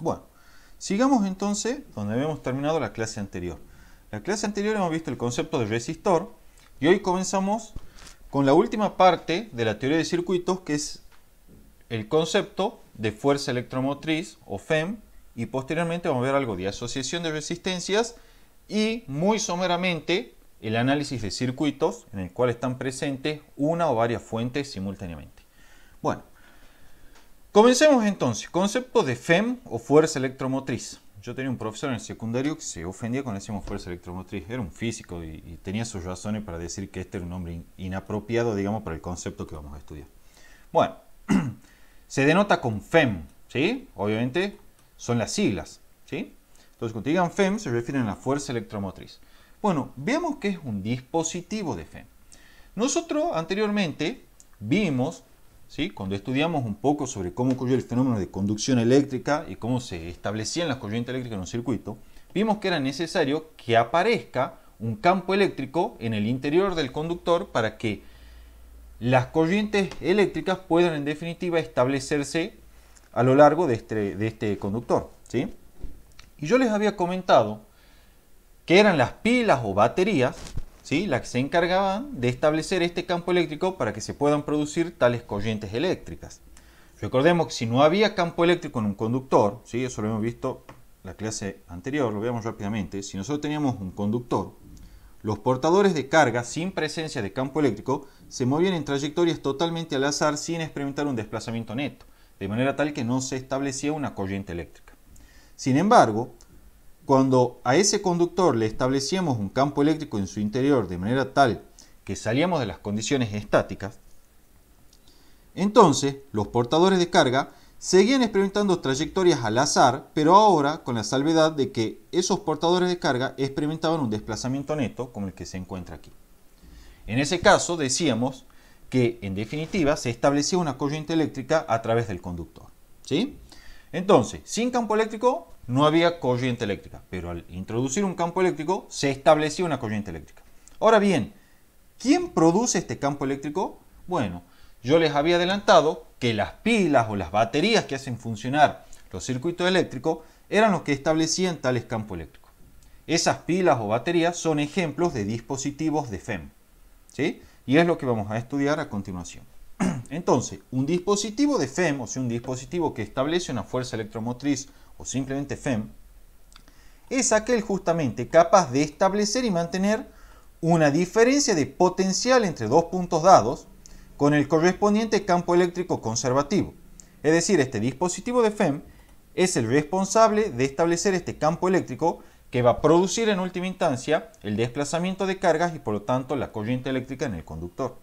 Bueno, sigamos entonces donde habíamos terminado la clase anterior. La clase anterior hemos visto el concepto de resistor y hoy comenzamos con la última parte de la teoría de circuitos, que es el concepto de fuerza electromotriz o FEM, y posteriormente vamos a ver algo de asociación de resistencias y muy someramente el análisis de circuitos en el cual están presentes una o varias fuentes simultáneamente. Bueno, comencemos entonces. Concepto de FEM o fuerza electromotriz. Yo tenía un profesor en el secundario que se ofendía cuando decíamos fuerza electromotriz. Era un físico y tenía sus razones para decir que este era un nombre inapropiado, digamos, para el concepto que vamos a estudiar. Bueno, se denota con FEM, ¿sí? Obviamente son las siglas, ¿sí? Entonces, cuando digan FEM, se refieren a la fuerza electromotriz. Bueno, veamos qué es un dispositivo de FEM. Nosotros anteriormente vimos, ¿sí?, cuando estudiamos un poco sobre cómo ocurrió el fenómeno de conducción eléctrica y cómo se establecían las corrientes eléctricas en un circuito, vimos que era necesario que aparezca un campo eléctrico en el interior del conductor para que las corrientes eléctricas puedan en definitiva establecerse a lo largo de este conductor, ¿sí? Y yo les había comentado que eran las pilas o baterías, ¿sí?, las que se encargaban de establecer este campo eléctrico para que se puedan producir tales corrientes eléctricas. Recordemos que si no había campo eléctrico en un conductor, ¿sí?, eso lo hemos visto en la clase anterior, lo veamos rápidamente. Si nosotros teníamos un conductor, los portadores de carga sin presencia de campo eléctrico se movían en trayectorias totalmente al azar sin experimentar un desplazamiento neto, de manera tal que no se establecía una corriente eléctrica. Sin embargo, cuando a ese conductor le establecíamos un campo eléctrico en su interior de manera tal que salíamos de las condiciones estáticas, entonces los portadores de carga seguían experimentando trayectorias al azar, pero ahora con la salvedad de que esos portadores de carga experimentaban un desplazamiento neto como el que se encuentra aquí. En ese caso decíamos que en definitiva se establecía una corriente eléctrica a través del conductor, ¿sí? Entonces, sin campo eléctrico no había corriente eléctrica, pero al introducir un campo eléctrico se establecía una corriente eléctrica. Ahora bien, ¿quién produce este campo eléctrico? Bueno, yo les había adelantado que las pilas o las baterías que hacen funcionar los circuitos eléctricos eran los que establecían tales campos eléctricos. Esas pilas o baterías son ejemplos de dispositivos de FEM, ¿sí? Y es lo que vamos a estudiar a continuación. Entonces, un dispositivo de FEM, o sea, un dispositivo que establece una fuerza electromotriz o simplemente FEM, es aquel justamente capaz de establecer y mantener una diferencia de potencial entre dos puntos dados con el correspondiente campo eléctrico conservativo. Es decir, este dispositivo de FEM es el responsable de establecer este campo eléctrico que va a producir en última instancia el desplazamiento de cargas y por lo tanto la corriente eléctrica en el conductor.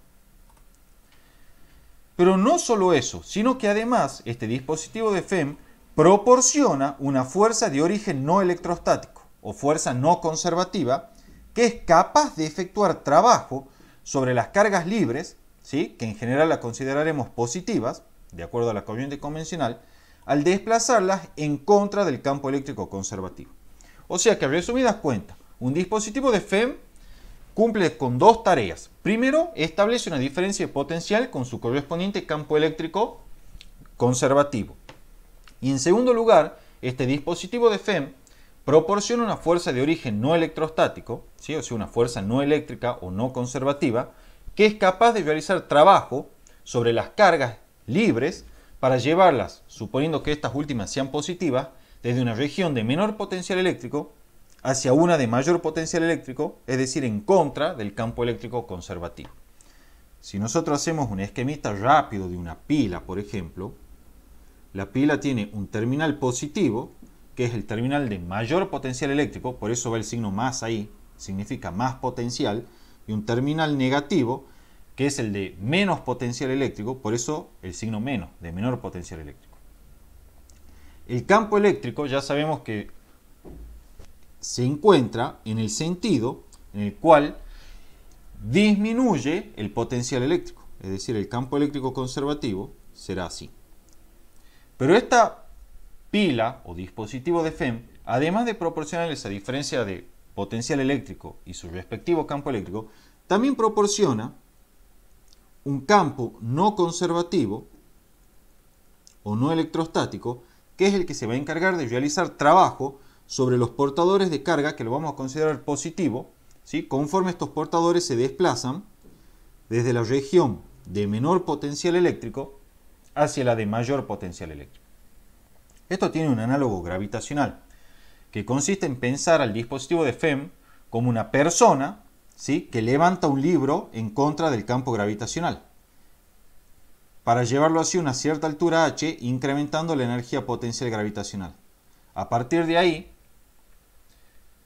Pero no solo eso, sino que además este dispositivo de FEM proporciona una fuerza de origen no electrostático o fuerza no conservativa que es capaz de efectuar trabajo sobre las cargas libres, ¿sí?, que en general las consideraremos positivas, de acuerdo a la corriente convencional, al desplazarlas en contra del campo eléctrico conservativo. O sea que, resumidas cuentas, un dispositivo de FEM cumple con dos tareas. Primero, establece una diferencia de potencial con su correspondiente campo eléctrico conservativo. Y en segundo lugar, este dispositivo de FEM proporciona una fuerza de origen no electrostático, ¿sí?, o sea, una fuerza no eléctrica o no conservativa, que es capaz de realizar trabajo sobre las cargas libres para llevarlas, suponiendo que estas últimas sean positivas, desde una región de menor potencial eléctrico hacia una de mayor potencial eléctrico, es decir, en contra del campo eléctrico conservativo. Si nosotros hacemos un esquemita rápido de una pila, por ejemplo, la pila tiene un terminal positivo, que es el terminal de mayor potencial eléctrico, por eso va el signo más ahí, significa más potencial, y un terminal negativo, que es el de menos potencial eléctrico, por eso el signo menos, de menor potencial eléctrico. El campo eléctrico ya sabemos que se encuentra en el sentido en el cual disminuye el potencial eléctrico, es decir, el campo eléctrico conservativo será así. Pero esta pila o dispositivo de FEM, además de proporcionar esa diferencia de potencial eléctrico y su respectivo campo eléctrico, también proporciona un campo no conservativo o no electrostático que es el que se va a encargar de realizar trabajo sobre los portadores de carga, que lo vamos a considerar positivo, ¿sí? Conforme estos portadores se desplazan desde la región de menor potencial eléctrico hacia la de mayor potencial eléctrico. Esto tiene un análogo gravitacional, que consiste en pensar al dispositivo de FEM como una persona, ¿sí?, que levanta un libro en contra del campo gravitacional, para llevarlo así a una cierta altura h, incrementando la energía potencial gravitacional. A partir de ahí,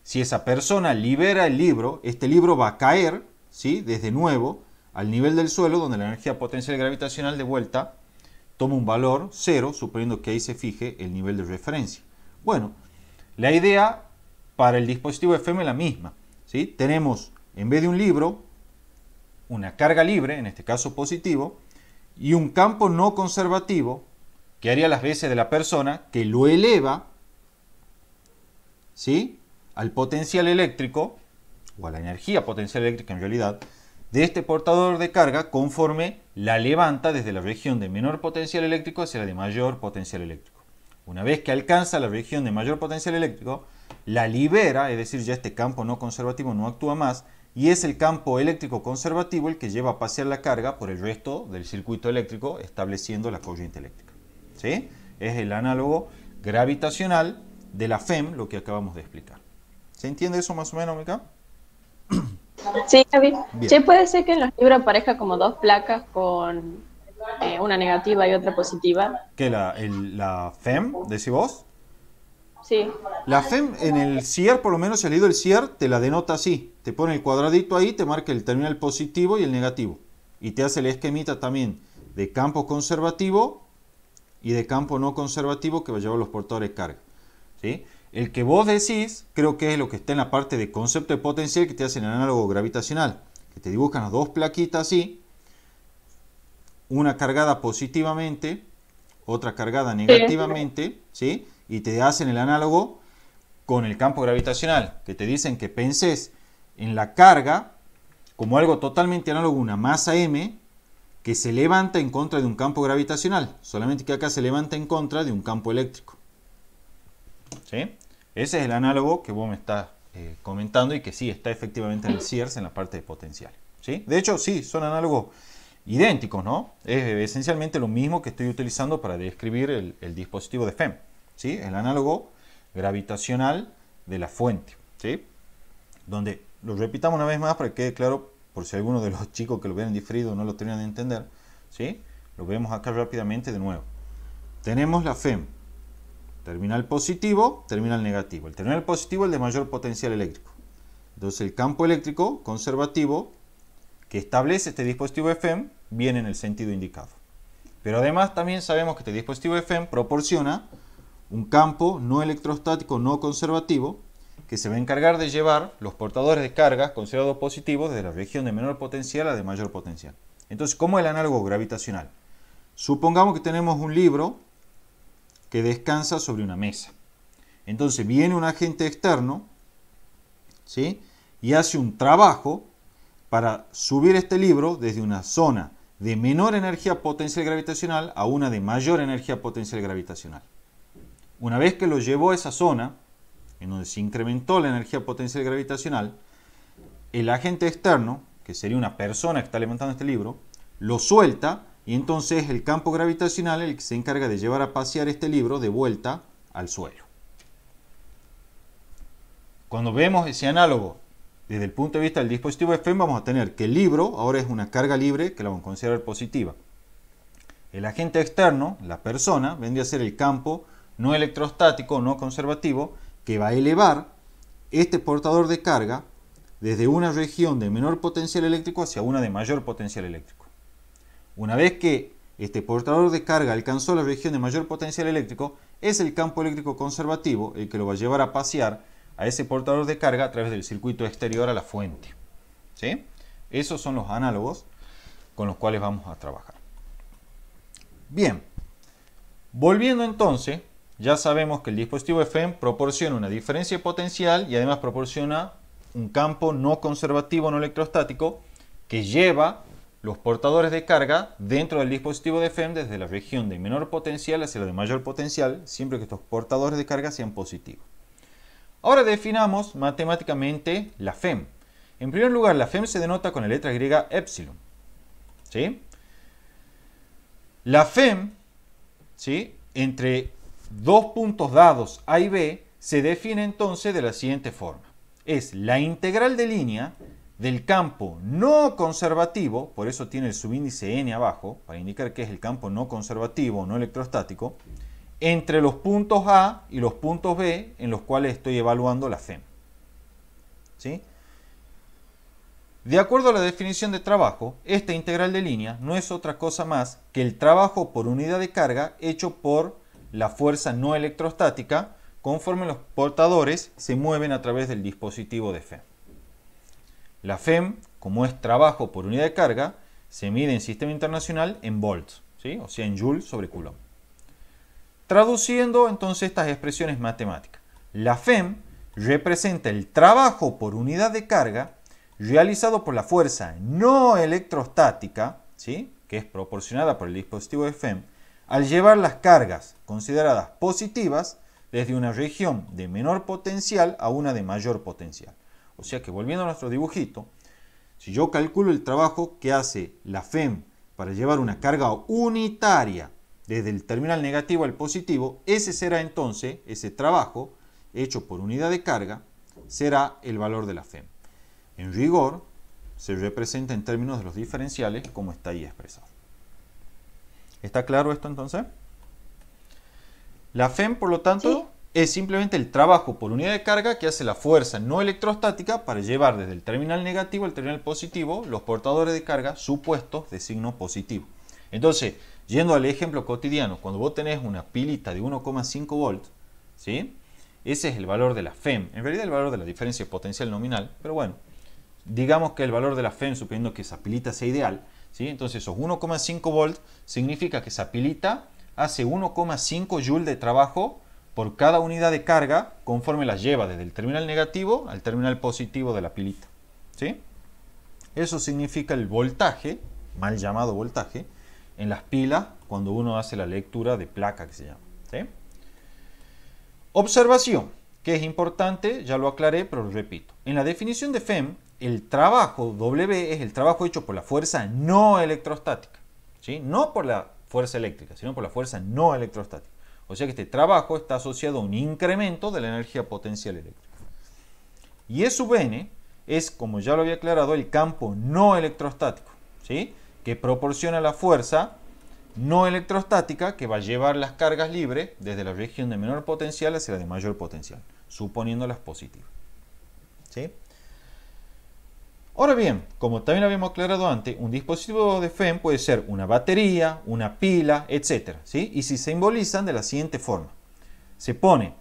si esa persona libera el libro, este libro va a caer, ¿sí?, desde nuevo al nivel del suelo, donde la energía potencial gravitacional de vuelta toma un valor 0, suponiendo que ahí se fije el nivel de referencia. Bueno, la idea para el dispositivo FM es la misma, ¿sí? Tenemos, en vez de un libro, una carga libre, en este caso positivo, y un campo no conservativo, que haría las veces de la persona, que lo eleva, ¿sí?, al potencial eléctrico, o a la energía potencial eléctrica en realidad, de este portador de carga conforme la levanta desde la región de menor potencial eléctrico hacia la de mayor potencial eléctrico. Una vez que alcanza la región de mayor potencial eléctrico, la libera, es decir, ya este campo no conservativo no actúa más, y es el campo eléctrico conservativo el que lleva a pasear la carga por el resto del circuito eléctrico, estableciendo la corriente eléctrica. ¿Sí? Es el análogo gravitacional de la FEM, lo que acabamos de explicar. ¿Se entiende eso más o menos, Mica? Sí, Javi. Bien. Che, puede ser que en los libros aparezca como dos placas con una negativa y otra positiva. ¿Qué, la FEM, decís vos? Sí. La FEM en el CIER, por lo menos si has leído el CIER, te la denota así. Te pone el cuadradito ahí, te marca el terminal positivo y el negativo. Y te hace el esquemita también de campo conservativo y de campo no conservativo que va a llevar los portadores de carga. ¿Sí? El que vos decís, creo que es lo que está en la parte de concepto de potencial que te hacen el análogo gravitacional. Que te dibujan las dos plaquitas así. Una cargada positivamente, otra cargada negativamente, ¿sí? Y te hacen el análogo con el campo gravitacional, que te dicen que penses en la carga como algo totalmente análogo a una masa m que se levanta en contra de un campo gravitacional, solamente que acá se levanta en contra de un campo eléctrico. ¿Sí? Ese es el análogo que vos me estás comentando y que sí está efectivamente en el CIERS en la parte de potencial. ¿Sí? De hecho, sí, son análogos idénticos, ¿no? Es esencialmente lo mismo que estoy utilizando para describir el dispositivo de FEM. ¿Sí? El análogo gravitacional de la fuente. ¿Sí? Donde, lo repitamos una vez más para que quede claro, por si alguno de los chicos que lo ven diferido no lo terminan de entender. ¿Sí? Lo vemos acá rápidamente de nuevo. Tenemos la FEM. Terminal positivo, terminal negativo. El terminal positivo es el de mayor potencial eléctrico. Entonces el campo eléctrico conservativo que establece este dispositivo de FEM viene en el sentido indicado. Pero además también sabemos que este dispositivo de FEM proporciona un campo no electrostático no conservativo que se va a encargar de llevar los portadores de cargas considerados positivos desde la región de menor potencial a de mayor potencial. Entonces, ¿cómo es el análogo gravitacional? Supongamos que tenemos un libro que descansa sobre una mesa. Entonces viene un agente externo, ¿sí?, y hace un trabajo para subir este libro desde una zona de menor energía potencial gravitacional a una de mayor energía potencial gravitacional. Una vez que lo llevó a esa zona, en donde se incrementó la energía potencial gravitacional, el agente externo, que sería una persona que está levantando este libro, lo suelta y entonces es el campo gravitacional el que se encarga de llevar a pasear este libro de vuelta al suelo. Cuando vemos ese análogo desde el punto de vista del dispositivo de FEM, vamos a tener que el libro ahora es una carga libre que la vamos a considerar positiva. El agente externo, la persona, vendría a ser el campo no electrostático, no conservativo, que va a elevar este portador de carga desde una región de menor potencial eléctrico hacia una de mayor potencial eléctrico. Una vez que este portador de carga alcanzó la región de mayor potencial eléctrico, es el campo eléctrico conservativo el que lo va a llevar a pasear a ese portador de carga a través del circuito exterior a la fuente. ¿Sí? Esos son los análogos con los cuales vamos a trabajar. Bien, volviendo entonces, ya sabemos que el dispositivo de FEM proporciona una diferencia potencial y además proporciona un campo no conservativo, no electrostático, que lleva los portadores de carga dentro del dispositivo de FEM desde la región de menor potencial hacia la de mayor potencial, siempre que estos portadores de carga sean positivos. Ahora definamos matemáticamente la FEM. En primer lugar, la FEM se denota con la letra griega epsilon. ¿Sí? La FEM, ¿sí?, entre dos puntos dados A y B se define entonces de la siguiente forma. Es la integral de línea del campo no conservativo, por eso tiene el subíndice n abajo, para indicar que es el campo no conservativo o no electrostático, entre los puntos A y los puntos B en los cuales estoy evaluando la FEM. ¿Sí? De acuerdo a la definición de trabajo, esta integral de línea no es otra cosa más que el trabajo por unidad de carga hecho por la fuerza no electrostática conforme los portadores se mueven a través del dispositivo de FEM. La FEM, como es trabajo por unidad de carga, se mide en sistema internacional en volts, ¿sí?, o sea en joule sobre coulomb. Traduciendo entonces estas expresiones matemáticas, la FEM representa el trabajo por unidad de carga realizado por la fuerza no electrostática, ¿sí?, que es proporcionada por el dispositivo de FEM, al llevar las cargas consideradas positivas desde una región de menor potencial a una de mayor potencial. O sea que, volviendo a nuestro dibujito, si yo calculo el trabajo que hace la FEM para llevar una carga unitaria desde el terminal negativo al positivo, ese será entonces, ese trabajo hecho por unidad de carga, será el valor de la FEM. En rigor, se representa en términos de los diferenciales como está ahí expresado. ¿Está claro esto entonces? La FEM, por lo tanto, sí, es simplemente el trabajo por unidad de carga que hace la fuerza no electrostática para llevar desde el terminal negativo al terminal positivo los portadores de carga supuestos de signo positivo. Entonces, yendo al ejemplo cotidiano, cuando vos tenés una pilita de 1,5 volts, ¿sí?, ese es el valor de la FEM. En realidad el valor de la diferencia potencial nominal, pero bueno, digamos que el valor de la FEM, suponiendo que esa pilita sea ideal, ¿sí?, entonces esos 1,5 volts significa que esa pilita hace 1,5 joules de trabajo por cada unidad de carga conforme la lleva desde el terminal negativo al terminal positivo de la pilita. ¿Sí? Eso significa el voltaje, mal llamado voltaje, en las pilas cuando uno hace la lectura de placa que se llama. ¿Sí? Observación, que es importante, ya lo aclaré, pero lo repito. En la definición de FEM, el trabajo W es el trabajo hecho por la fuerza no electrostática. ¿Sí? No por la fuerza eléctrica, sino por la fuerza no electrostática. O sea que este trabajo está asociado a un incremento de la energía potencial eléctrica. Y E sub n es, como ya lo había aclarado, el campo no electrostático, ¿sí?, que proporciona la fuerza no electrostática que va a llevar las cargas libres desde la región de menor potencial hacia la de mayor potencial, suponiéndolas positivas. ¿Sí? Ahora bien, como también habíamos aclarado antes, un dispositivo de FEM puede ser una batería, una pila, etc. ¿Sí? Y se simbolizan de la siguiente forma. Se pone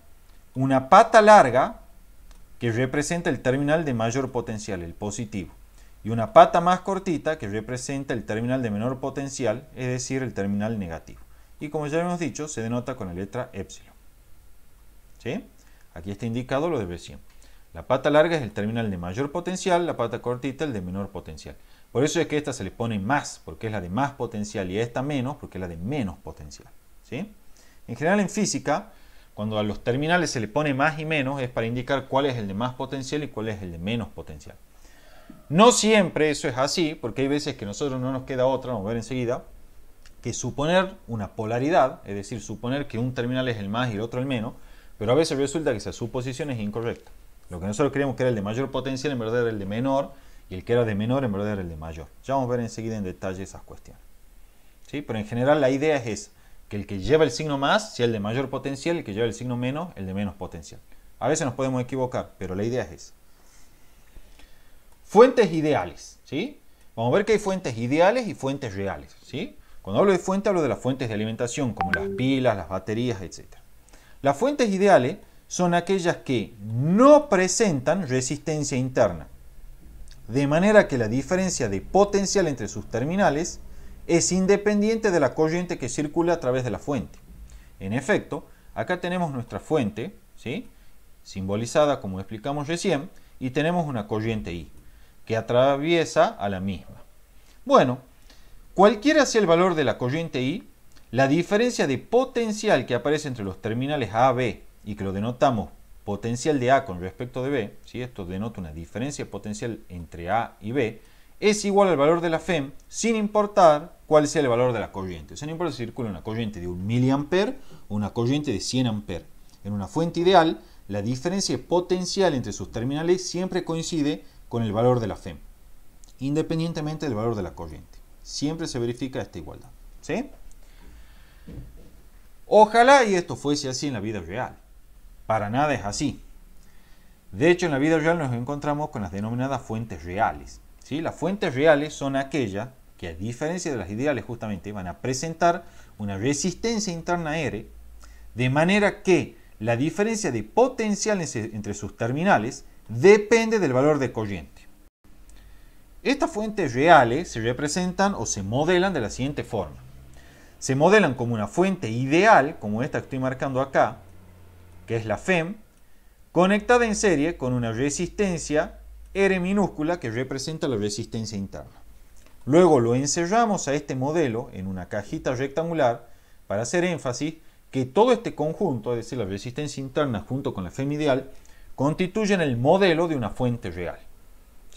una pata larga que representa el terminal de mayor potencial, el positivo, y una pata más cortita que representa el terminal de menor potencial, es decir, el terminal negativo. Y como ya hemos dicho, se denota con la letra epsilon. ¿Sí? Aquí está indicado lo de recién. La pata larga es el terminal de mayor potencial, la pata cortita el de menor potencial. Por eso es que esta se le pone más, porque es la de más potencial, y a esta menos, porque es la de menos potencial. ¿Sí? En general en física, cuando a los terminales se le pone más y menos, es para indicar cuál es el de más potencial y cuál es el de menos potencial. No siempre eso es así, porque hay veces que a nosotros no nos queda otra, vamos a ver enseguida, que suponer una polaridad, es decir, suponer que un terminal es el más y el otro el menos, pero a veces resulta que esa suposición es incorrecta. Lo que nosotros creíamos que era el de mayor potencial en verdad era el de menor, y el que era de menor en verdad era el de mayor. Ya vamos a ver enseguida en detalle esas cuestiones. ¿Sí? Pero en general la idea es esa, que el que lleva el signo más sea el de mayor potencial, y el que lleva el signo menos, el de menos potencial. A veces nos podemos equivocar, pero la idea es esa. Fuentes ideales. ¿Sí? Vamos a ver que hay fuentes ideales y fuentes reales. ¿Sí? Cuando hablo de fuente, hablo de las fuentes de alimentación, como las pilas, las baterías, etc. Las fuentes ideales son aquellas que no presentan resistencia interna, de manera que la diferencia de potencial entre sus terminales es independiente de la corriente que circula a través de la fuente. En efecto, acá tenemos nuestra fuente, ¿sí?, simbolizada como explicamos recién, y tenemos una corriente I, que atraviesa a la misma. Bueno, Cualquiera sea el valor de la corriente I, la diferencia de potencial que aparece entre los terminales A, B, y que lo denotamos potencial de A con respecto de B, ¿sí? Esto denota una diferencia de potencial entre A y B, es igual al valor de la FEM, sin importar cuál sea el valor de la corriente. O sea, no importa si circula una corriente de 1 miliampere o una corriente de 100 amperes. En una fuente ideal, la diferencia de potencial entre sus terminales siempre coincide con el valor de la FEM, independientemente del valor de la corriente. Siempre se verifica esta igualdad, ¿sí? Ojalá y esto fuese así en la vida real. Para nada es así. De hecho, en la vida real nos encontramos con las denominadas fuentes reales, ¿sí? Las fuentes reales son aquellas que, a diferencia de las ideales, justamente van a presentar una resistencia interna R, de manera que la diferencia de potencial entre sus terminales depende del valor de corriente. Estas fuentes reales se representan o se modelan de la siguiente forma. Se modelan como una fuente ideal, como esta que estoy marcando acá, que es la FEM, conectada en serie con una resistencia R minúscula que representa la resistencia interna. Luego lo encerramos a este modelo en una cajita rectangular para hacer énfasis que todo este conjunto, es decir, la resistencia interna junto con la FEM ideal, constituyen el modelo de una fuente real,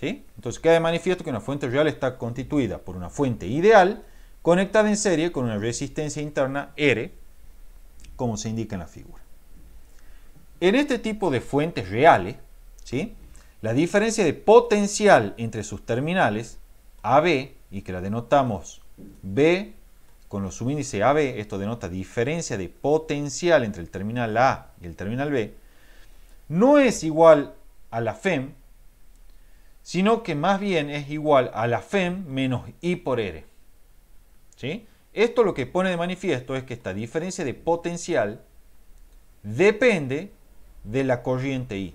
¿sí? Entonces queda de manifiesto que una fuente real está constituida por una fuente ideal conectada en serie con una resistencia interna R, como se indica en la figura. En este tipo de fuentes reales, ¿sí?, la diferencia de potencial entre sus terminales AB, y que la denotamos B con los subíndices AB, esto denota diferencia de potencial entre el terminal A y el terminal B, no es igual a la FEM, sino que más bien es igual a la FEM menos I por R, ¿sí? Esto lo que pone de manifiesto es que esta diferencia de potencial depende de la corriente I.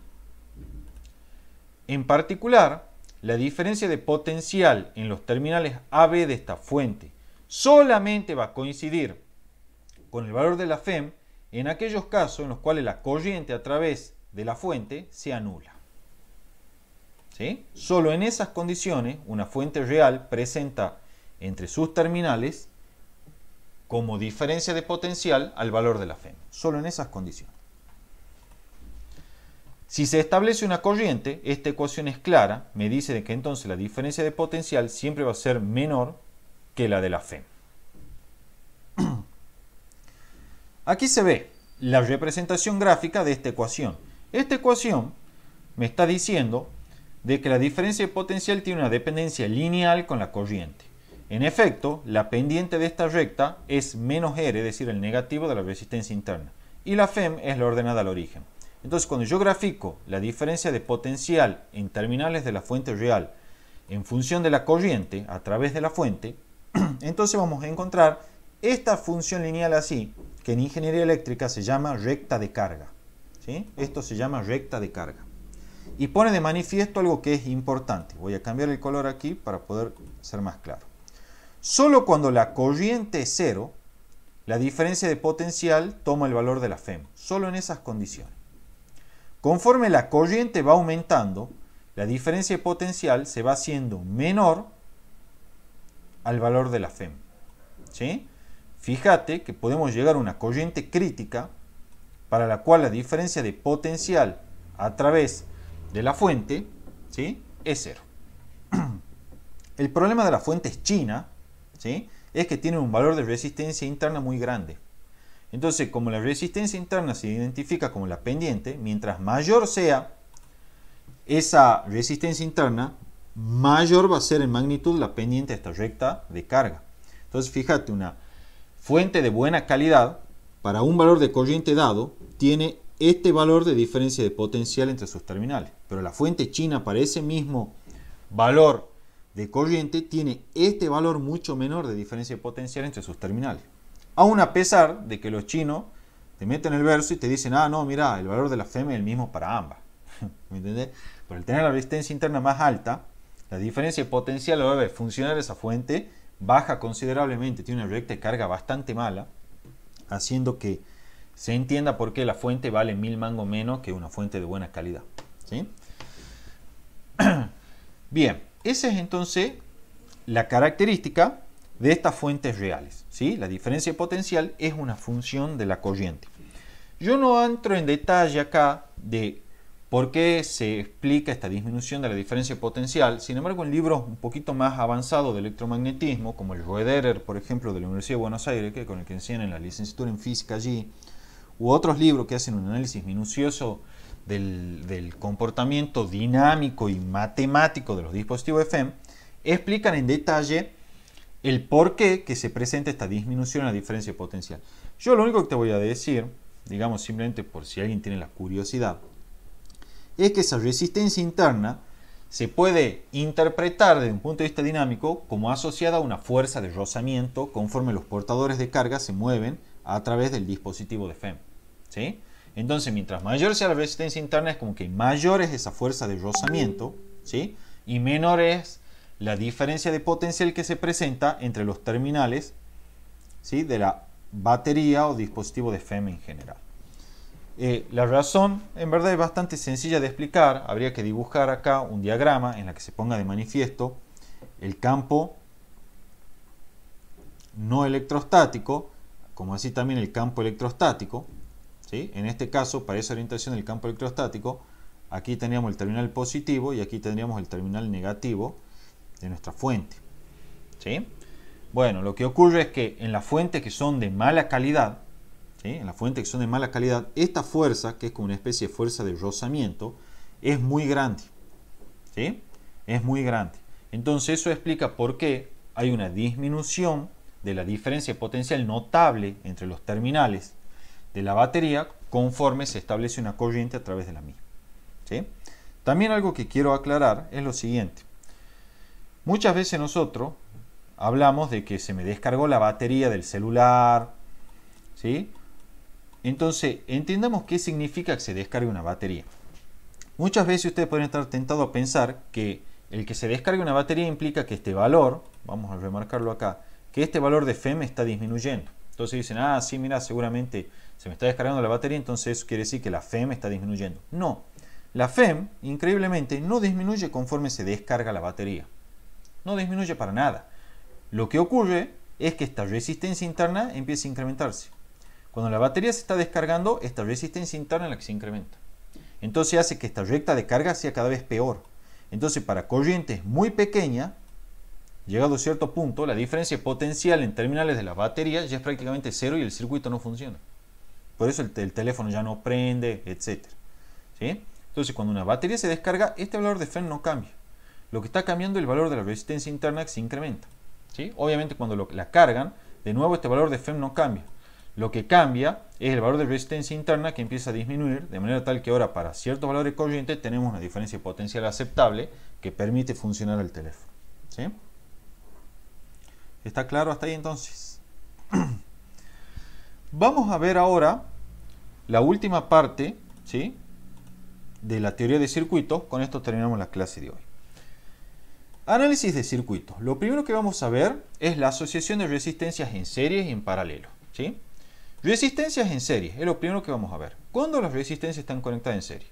En particular, la diferencia de potencial en los terminales AB de esta fuente solamente va a coincidir con el valor de la FEM en aquellos casos en los cuales la corriente a través de la fuente sea nula, ¿sí? Solo en esas condiciones una fuente real presenta entre sus terminales como diferencia de potencial al valor de la FEM. Solo en esas condiciones. Si se establece una corriente, esta ecuación es clara, me dice de que entonces la diferencia de potencial siempre va a ser menor que la de la FEM. Aquí se ve la representación gráfica de esta ecuación. Esta ecuación me está diciendo de que la diferencia de potencial tiene una dependencia lineal con la corriente. En efecto, la pendiente de esta recta es menos R, es decir, el negativo de la resistencia interna, y la FEM es la ordenada al origen. Entonces, cuando yo grafico la diferencia de potencial en terminales de la fuente real en función de la corriente a través de la fuente, entonces vamos a encontrar esta función lineal así, que en ingeniería eléctrica se llama recta de carga, ¿sí? Esto se llama recta de carga. Y pone de manifiesto algo que es importante. Voy a cambiar el color aquí para poder ser más claro. Solo cuando la corriente es cero, la diferencia de potencial toma el valor de la FEM. Solo en esas condiciones. Conforme la corriente va aumentando, la diferencia de potencial se va haciendo menor al valor de la FEM, ¿sí? Fíjate que podemos llegar a una corriente crítica para la cual la diferencia de potencial a través de la fuente, ¿sí?, es cero. El problema de la fuente china, ¿sí?, es que tiene un valor de resistencia interna muy grande. Entonces, como la resistencia interna se identifica como la pendiente, mientras mayor sea esa resistencia interna, mayor va a ser en magnitud la pendiente de esta recta de carga. Entonces, fíjate, una fuente de buena calidad, para un valor de corriente dado, tiene este valor de diferencia de potencial entre sus terminales. Pero la fuente china, para ese mismo valor de corriente, tiene este valor mucho menor de diferencia de potencial entre sus terminales. Aún a pesar de que los chinos te meten el verso y te dicen, ah, no, mira, el valor de la FEM es el mismo para ambas. ¿Me entendés? Por el tener la resistencia interna más alta, la diferencia de potencial a la hora de funcionar esa fuente baja considerablemente, tiene una recta de carga bastante mala, haciendo que se entienda por qué la fuente vale 1000 mangos menos que una fuente de buena calidad, ¿sí? Bien, esa es entonces la característica de estas fuentes reales, ¿sí? La diferencia potencial es una función de la corriente. Yo no entro en detalle acá de por qué se explica esta disminución de la diferencia potencial. Sin embargo, en libros un poquito más avanzados de electromagnetismo, como el Roederer, por ejemplo, de la Universidad de Buenos Aires, con el que enseñan en la licenciatura en física allí, u otros libros que hacen un análisis minucioso del comportamiento dinámico y matemático de los dispositivos FM, explican en detalle el por qué que se presenta esta disminución en la diferencia potencial. Yo lo único que te voy a decir, digamos simplemente por si alguien tiene la curiosidad, es que esa resistencia interna se puede interpretar desde un punto de vista dinámico como asociada a una fuerza de rozamiento conforme los portadores de carga se mueven a través del dispositivo de FEM, ¿sí? Entonces, mientras mayor sea la resistencia interna, es como que mayor es esa fuerza de rozamiento, ¿sí? Y menor es la diferencia de potencial que se presenta entre los terminales, ¿sí? De la batería o dispositivo de FEM en general. La razón en verdad es bastante sencilla de explicar. Habría que dibujar acá un diagrama en la que se ponga de manifiesto el campo no electrostático, como así también el campo electrostático, ¿sí? En este caso, para esa orientación del campo electrostático, aquí tendríamos el terminal positivo y aquí tendríamos el terminal negativo de nuestra fuente, ¿sí? Bueno, lo que ocurre es que en las fuentes que son de mala calidad, ¿sí? En las fuentes que son de mala calidad, esta fuerza, que es como una especie de fuerza de rozamiento, es muy grande, ¿sí? Es muy grande. Entonces eso explica por qué hay una disminución de la diferencia potencial notable entre los terminales de la batería conforme se establece una corriente a través de la misma, ¿sí? También algo que quiero aclarar es lo siguiente. Muchas veces nosotros hablamos de que se me descargó la batería del celular, ¿sí? Entonces, entendamos qué significa que se descargue una batería. Muchas veces ustedes pueden estar tentados a pensar que el que se descargue una batería implica que este valor, vamos a remarcarlo acá, que este valor de FEM está disminuyendo. Entonces dicen, ah, sí, mira, seguramente se me está descargando la batería, entonces eso quiere decir que la FEM está disminuyendo. No, la FEM, increíblemente, no disminuye conforme se descarga la batería. No disminuye para nada. Lo que ocurre es que esta resistencia interna empieza a incrementarse. Cuando la batería se está descargando, esta resistencia interna es la que se incrementa. Entonces hace que esta recta de carga sea cada vez peor. Entonces, para corrientes muy pequeñas, llegado a cierto punto, la diferencia potencial en terminales de la batería ya es prácticamente cero y el circuito no funciona. Por eso el teléfono ya no prende, etc. ¿Sí? Entonces, cuando una batería se descarga, este valor de FEM no cambia. Lo que está cambiando es el valor de la resistencia interna que se incrementa, ¿sí? Obviamente, cuando la cargan, de nuevo este valor de FEM no cambia. Lo que cambia es el valor de resistencia interna que empieza a disminuir, de manera tal que ahora para ciertos valores de corriente tenemos una diferencia potencial aceptable que permite funcionar el teléfono, ¿sí? ¿Está claro hasta ahí entonces? Vamos a ver ahora la última parte, ¿sí?, de la teoría de circuitos. Con esto terminamos la clase de hoy. Análisis de circuitos. Lo primero que vamos a ver es la asociación de resistencias en serie y en paralelo, ¿sí? Resistencias en serie es lo primero que vamos a ver. ¿Cuándo las resistencias están conectadas en serie?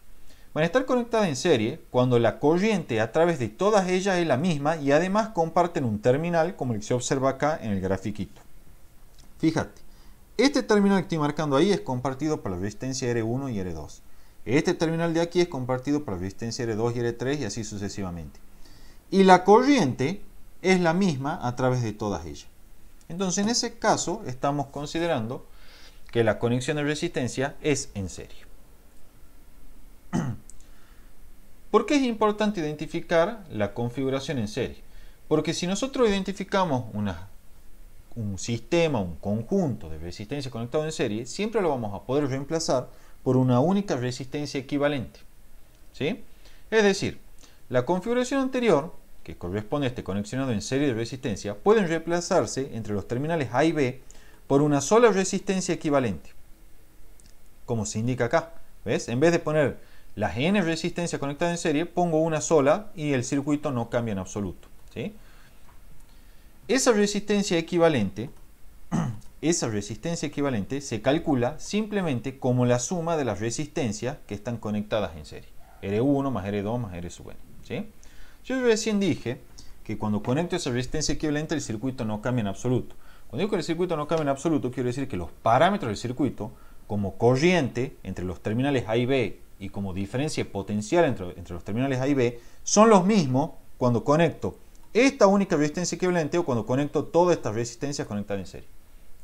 Van a estar conectadas en serie cuando la corriente a través de todas ellas es la misma y además comparten un terminal, como el que se observa acá en el grafiquito. Fíjate, este terminal que estoy marcando ahí es compartido por la resistencia R1 y R2. Este terminal de aquí es compartido por la resistencia R2 y R3 y así sucesivamente. Y la corriente es la misma a través de todas ellas. Entonces, en ese caso, estamos considerando que la conexión de resistencia es en serie. ¿Por qué es importante identificar la configuración en serie? Porque si nosotros identificamos un sistema, un conjunto de resistencia conectado en serie, siempre lo vamos a poder reemplazar por una única resistencia equivalente, ¿sí? Es decir, la configuración anterior, que corresponde a este conexionado en serie de resistencia, pueden reemplazarse entre los terminales A y B por una sola resistencia equivalente, como se indica acá. ¿Ves? En vez de poner las n resistencias conectadas en serie, pongo una sola y el circuito no cambia en absoluto, ¿sí? Esa resistencia equivalente se calcula simplemente como la suma de las resistencias que están conectadas en serie. R1 más R2 más R sub n, ¿sí? Yo recién dije que cuando conecto esa resistencia equivalente el circuito no cambia en absoluto. Cuando digo que el circuito no cambia en absoluto, quiero decir que los parámetros del circuito, como corriente entre los terminales A y B y como diferencia potencial entre los terminales A y B, son los mismos cuando conecto esta única resistencia equivalente o cuando conecto todas estas resistencias conectadas en serie.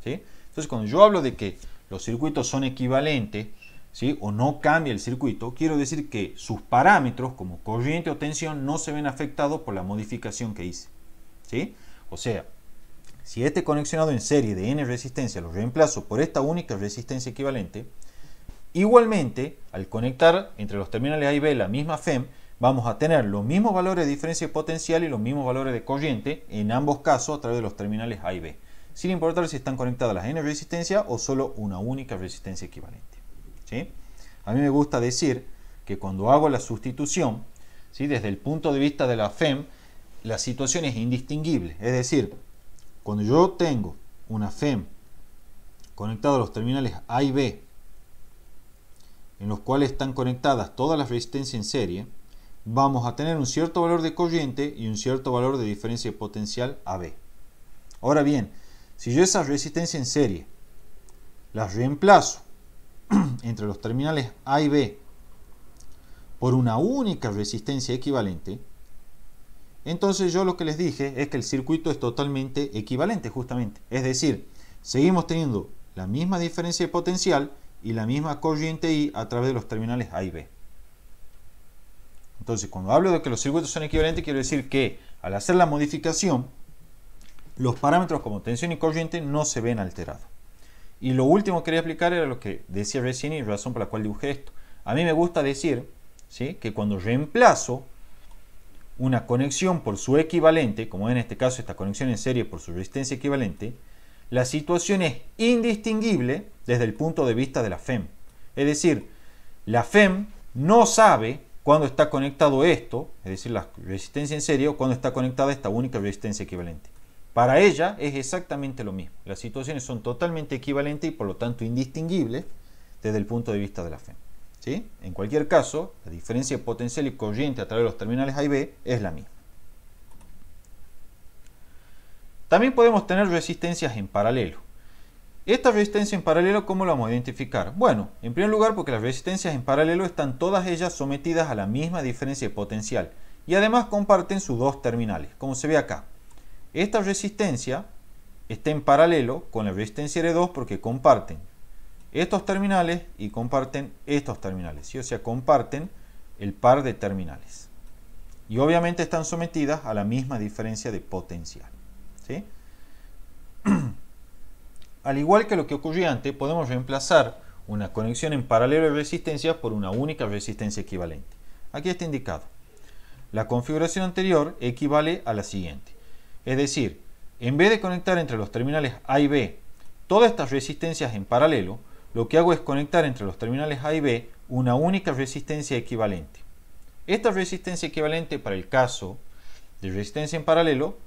¿Sí? Entonces, cuando yo hablo de que los circuitos son equivalentes, ¿sí?, o no cambia el circuito, quiero decir que sus parámetros como corriente o tensión no se ven afectados por la modificación que hice. ¿Sí? O sea, si este conexionado en serie de n resistencia lo reemplazo por esta única resistencia equivalente, igualmente, al conectar entre los terminales A y B la misma FEM, vamos a tener los mismos valores de diferencia potencial y los mismos valores de corriente en ambos casos a través de los terminales A y B, sin importar si están conectadas las n resistencias o solo una única resistencia equivalente. ¿Sí? A mí me gusta decir que cuando hago la sustitución, ¿sí?, desde el punto de vista de la FEM, la situación es indistinguible. Es decir, cuando yo tengo una FEM conectada a los terminales A y B, en los cuales están conectadas todas las resistencias en serie, vamos a tener un cierto valor de corriente y un cierto valor de diferencia potencial AB. Ahora bien, si yo esas resistencias en serie las reemplazo entre los terminales A y B por una única resistencia equivalente, entonces yo lo que les dije es que el circuito es totalmente equivalente justamente. Es decir, seguimos teniendo la misma diferencia de potencial y la misma corriente I a través de los terminales A y B. Entonces, cuando hablo de que los circuitos son equivalentes, quiero decir que al hacer la modificación, los parámetros como tensión y corriente no se ven alterados. Y lo último que quería explicar era lo que decía recién y razón por la cual dibujé esto. A mí me gusta decir, ¿sí?, que cuando reemplazo una conexión por su equivalente, como en este caso esta conexión en serie por su resistencia equivalente, la situación es indistinguible desde el punto de vista de la FEM. Es decir, la FEM no sabe cuando está conectado esto, es decir, la resistencia en serie, o cuando está conectada esta única resistencia equivalente. Para ella es exactamente lo mismo. Las situaciones son totalmente equivalentes y por lo tanto indistinguibles desde el punto de vista de la FEM. ¿Sí? En cualquier caso, la diferencia potencial y corriente a través de los terminales A y B es la misma. También podemos tener resistencias en paralelo. Esta resistencia en paralelo, ¿cómo la vamos a identificar? Bueno, en primer lugar porque las resistencias en paralelo están todas ellas sometidas a la misma diferencia de potencial y además comparten sus dos terminales, como se ve acá. Esta resistencia está en paralelo con la resistencia R2 porque comparten estos terminales y comparten estos terminales, ¿sí? O sea, comparten el par de terminales. Y obviamente están sometidas a la misma diferencia de potencial. ¿Sí? Al igual que lo que ocurría antes, podemos reemplazar una conexión en paralelo de resistencias por una única resistencia equivalente. Aquí está indicado. La configuración anterior equivale a la siguiente. Es decir, en vez de conectar entre los terminales A y B todas estas resistencias en paralelo, lo que hago es conectar entre los terminales A y B una única resistencia equivalente. Esta resistencia equivalente, para el caso de resistencia en paralelo,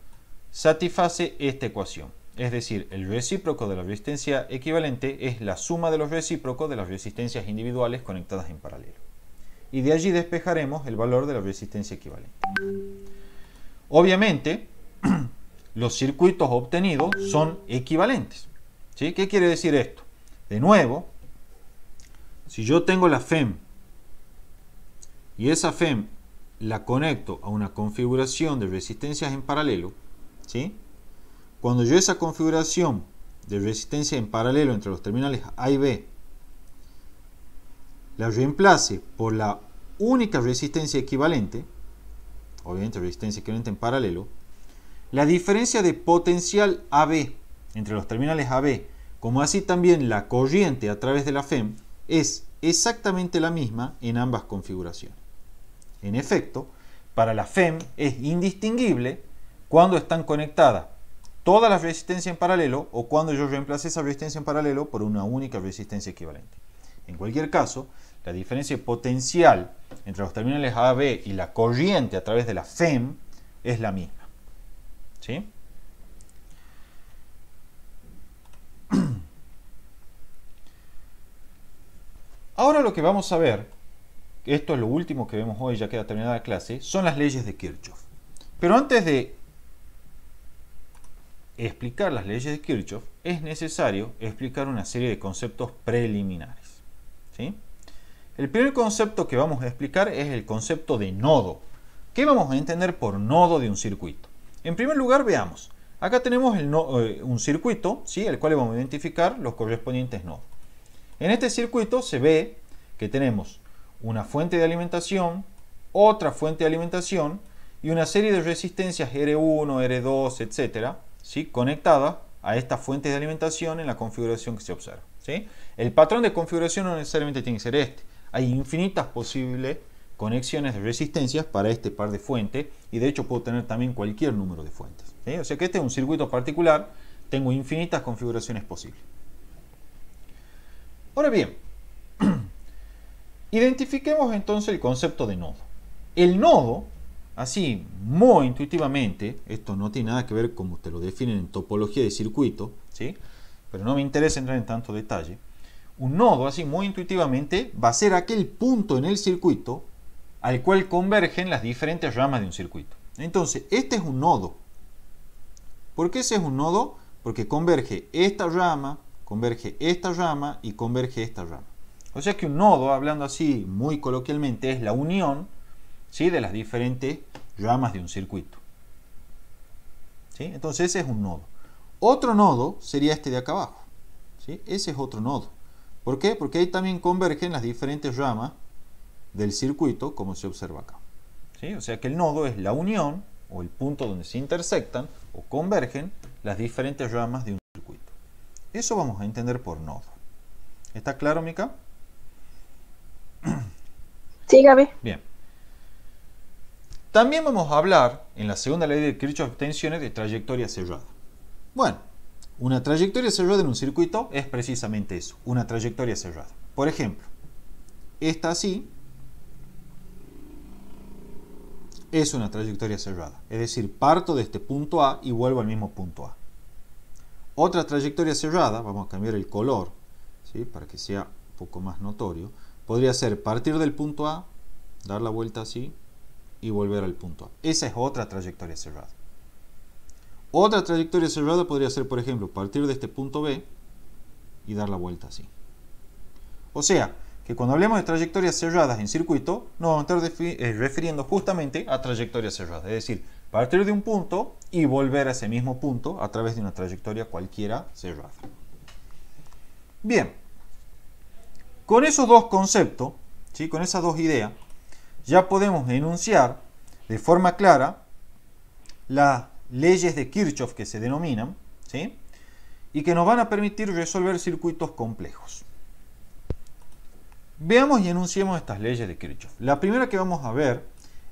satisface esta ecuación. Es decir, el recíproco de la resistencia equivalente es la suma de los recíprocos de las resistencias individuales conectadas en paralelo. Y de allí despejaremos el valor de la resistencia equivalente. Obviamente, los circuitos obtenidos son equivalentes. ¿Sí? ¿Qué quiere decir esto? De nuevo, si yo tengo la FEM y esa FEM la conecto a una configuración de resistencias en paralelo, ¿sí? Cuando yo esa configuración de resistencia en paralelo entre los terminales A y B la reemplace por la única resistencia equivalente, obviamente resistencia equivalente en paralelo, la diferencia de potencial AB entre los terminales AB, como así también la corriente a través de la FEM, es exactamente la misma en ambas configuraciones. En efecto, para la FEM es indistinguible cuando están conectadas todas las resistencias en paralelo o cuando yo reemplace esa resistencia en paralelo por una única resistencia equivalente. En cualquier caso, la diferencia potencial entre los terminales AB y la corriente a través de la FEM es la misma. ¿Sí? Ahora lo que vamos a ver, esto es lo último que vemos hoy, ya queda terminada la clase, son las leyes de Kirchhoff. Pero antes de explicar las leyes de Kirchhoff, es necesario explicar una serie de conceptos preliminares. ¿Sí? El primer concepto que vamos a explicar es el concepto de nodo. ¿Qué vamos a entender por nodo de un circuito? En primer lugar, veamos. Acá tenemos un circuito, ¿sí?, el cual vamos a identificar los correspondientes nodos. En este circuito se ve que tenemos una fuente de alimentación, otra fuente de alimentación y una serie de resistencias R1, R2, etc., ¿sí?, conectadas a esta fuente de alimentación en la configuración que se observa. ¿Sí? El patrón de configuración no necesariamente tiene que ser este. Hay infinitas posibles conexiones de resistencias para este par de fuentes y de hecho puedo tener también cualquier número de fuentes. ¿Sí? O sea que este es un circuito particular, tengo infinitas configuraciones posibles. Ahora bien, identifiquemos entonces el concepto de nodo. El nodo, así muy intuitivamente, esto no tiene nada que ver como te lo definen en topología de circuito, ¿sí?, pero no me interesa entrar en tanto detalle. Un nodo, así muy intuitivamente, va a ser aquel punto en el circuito al cual convergen las diferentes ramas de un circuito. Entonces, este es un nodo. ¿Por qué ese es un nodo? Porque converge esta rama y converge esta rama. O sea que un nodo, hablando así muy coloquialmente, es la unión, ¿sí?, de las diferentes ramas de un circuito. ¿Sí? Entonces ese es un nodo. Otro nodo sería este de acá abajo. ¿Sí? Ese es otro nodo. ¿Por qué? Porque ahí también convergen las diferentes ramas del circuito, como se observa acá. ¿Sí? O sea que el nodo es la unión, o el punto donde se intersectan o convergen las diferentes ramas de un circuito. Eso vamos a entender por nodo. ¿Está claro, Mica? Sí, Gaby. Bien. También vamos a hablar, en la segunda ley de Kirchhoff de tensiones, de trayectoria cerrada. Bueno, una trayectoria cerrada en un circuito es precisamente eso, una trayectoria cerrada. Por ejemplo, esta así es una trayectoria cerrada. Es decir, parto de este punto A y vuelvo al mismo punto A. Otra trayectoria cerrada, vamos a cambiar el color, ¿sí?, para que sea un poco más notorio, podría ser partir del punto A, dar la vuelta así y volver al punto A. Esa es otra trayectoria cerrada. Otra trayectoria cerrada podría ser, por ejemplo, partir de este punto B y dar la vuelta así. O sea, que cuando hablemos de trayectorias cerradas en circuito, nos vamos a estar refiriendo justamente a trayectorias cerradas. Es decir, partir de un punto y volver a ese mismo punto a través de una trayectoria cualquiera cerrada. Bien, con esos dos conceptos, ¿sí?, con esas dos ideas, ya podemos enunciar de forma clara las leyes de Kirchhoff que se denominan, ¿sí?, y que nos van a permitir resolver circuitos complejos. Veamos y enunciemos estas leyes de Kirchhoff. La primera que vamos a ver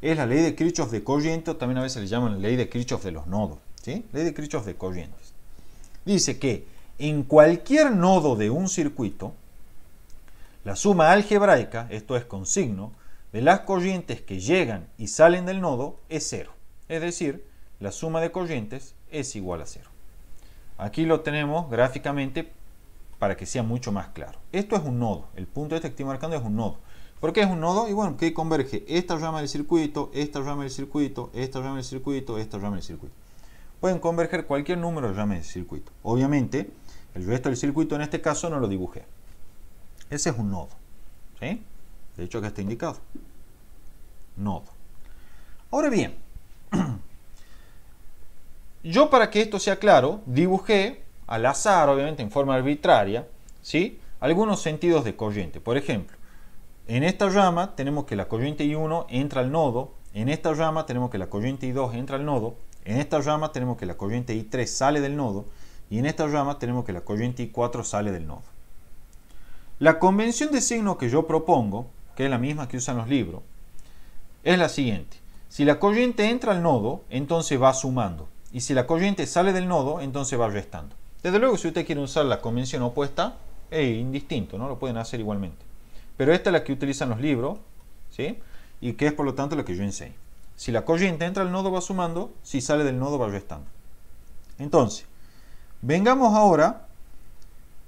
es la ley de Kirchhoff de corriente, o también a veces le llaman la ley de Kirchhoff de los nodos, ¿sí? Ley de Kirchhoff de corrientes. Dice que en cualquier nodo de un circuito, la suma algebraica, esto es con signo, de las corrientes que llegan y salen del nodo es cero. Es decir, la suma de corrientes es igual a cero. Aquí lo tenemos gráficamente para que sea mucho más claro. Esto es un nodo. El punto este que estoy marcando es un nodo. ¿Por qué es un nodo? Y bueno, que converge esta rama del circuito, esta rama del circuito, esta rama del circuito, esta rama del circuito. Pueden converger cualquier número de ramas del circuito. Obviamente, el resto del circuito en este caso no lo dibujé. Ese es un nodo. ¿Sí? De hecho, acá está indicado. Nodo. Ahora bien, yo, para que esto sea claro, dibujé al azar, obviamente en forma arbitraria, ¿sí?, algunos sentidos de corriente. Por ejemplo, en esta rama tenemos que la corriente I1 entra al nodo, en esta rama tenemos que la corriente I2 entra al nodo, en esta rama tenemos que la corriente I3 sale del nodo, y en esta rama tenemos que la corriente I4 sale del nodo. La convención de signo que yo propongo, que es la misma que usan los libros, es la siguiente. Si la corriente entra al nodo, entonces va sumando. Y si la corriente sale del nodo, entonces va restando. Desde luego, si usted quiere usar la convención opuesta, es indistinto, ¿no? Lo pueden hacer igualmente. Pero esta es la que utilizan los libros, ¿sí?, y que es por lo tanto la que yo enseño. Si la corriente entra al nodo, va sumando. Si sale del nodo, va restando. Entonces, vengamos ahora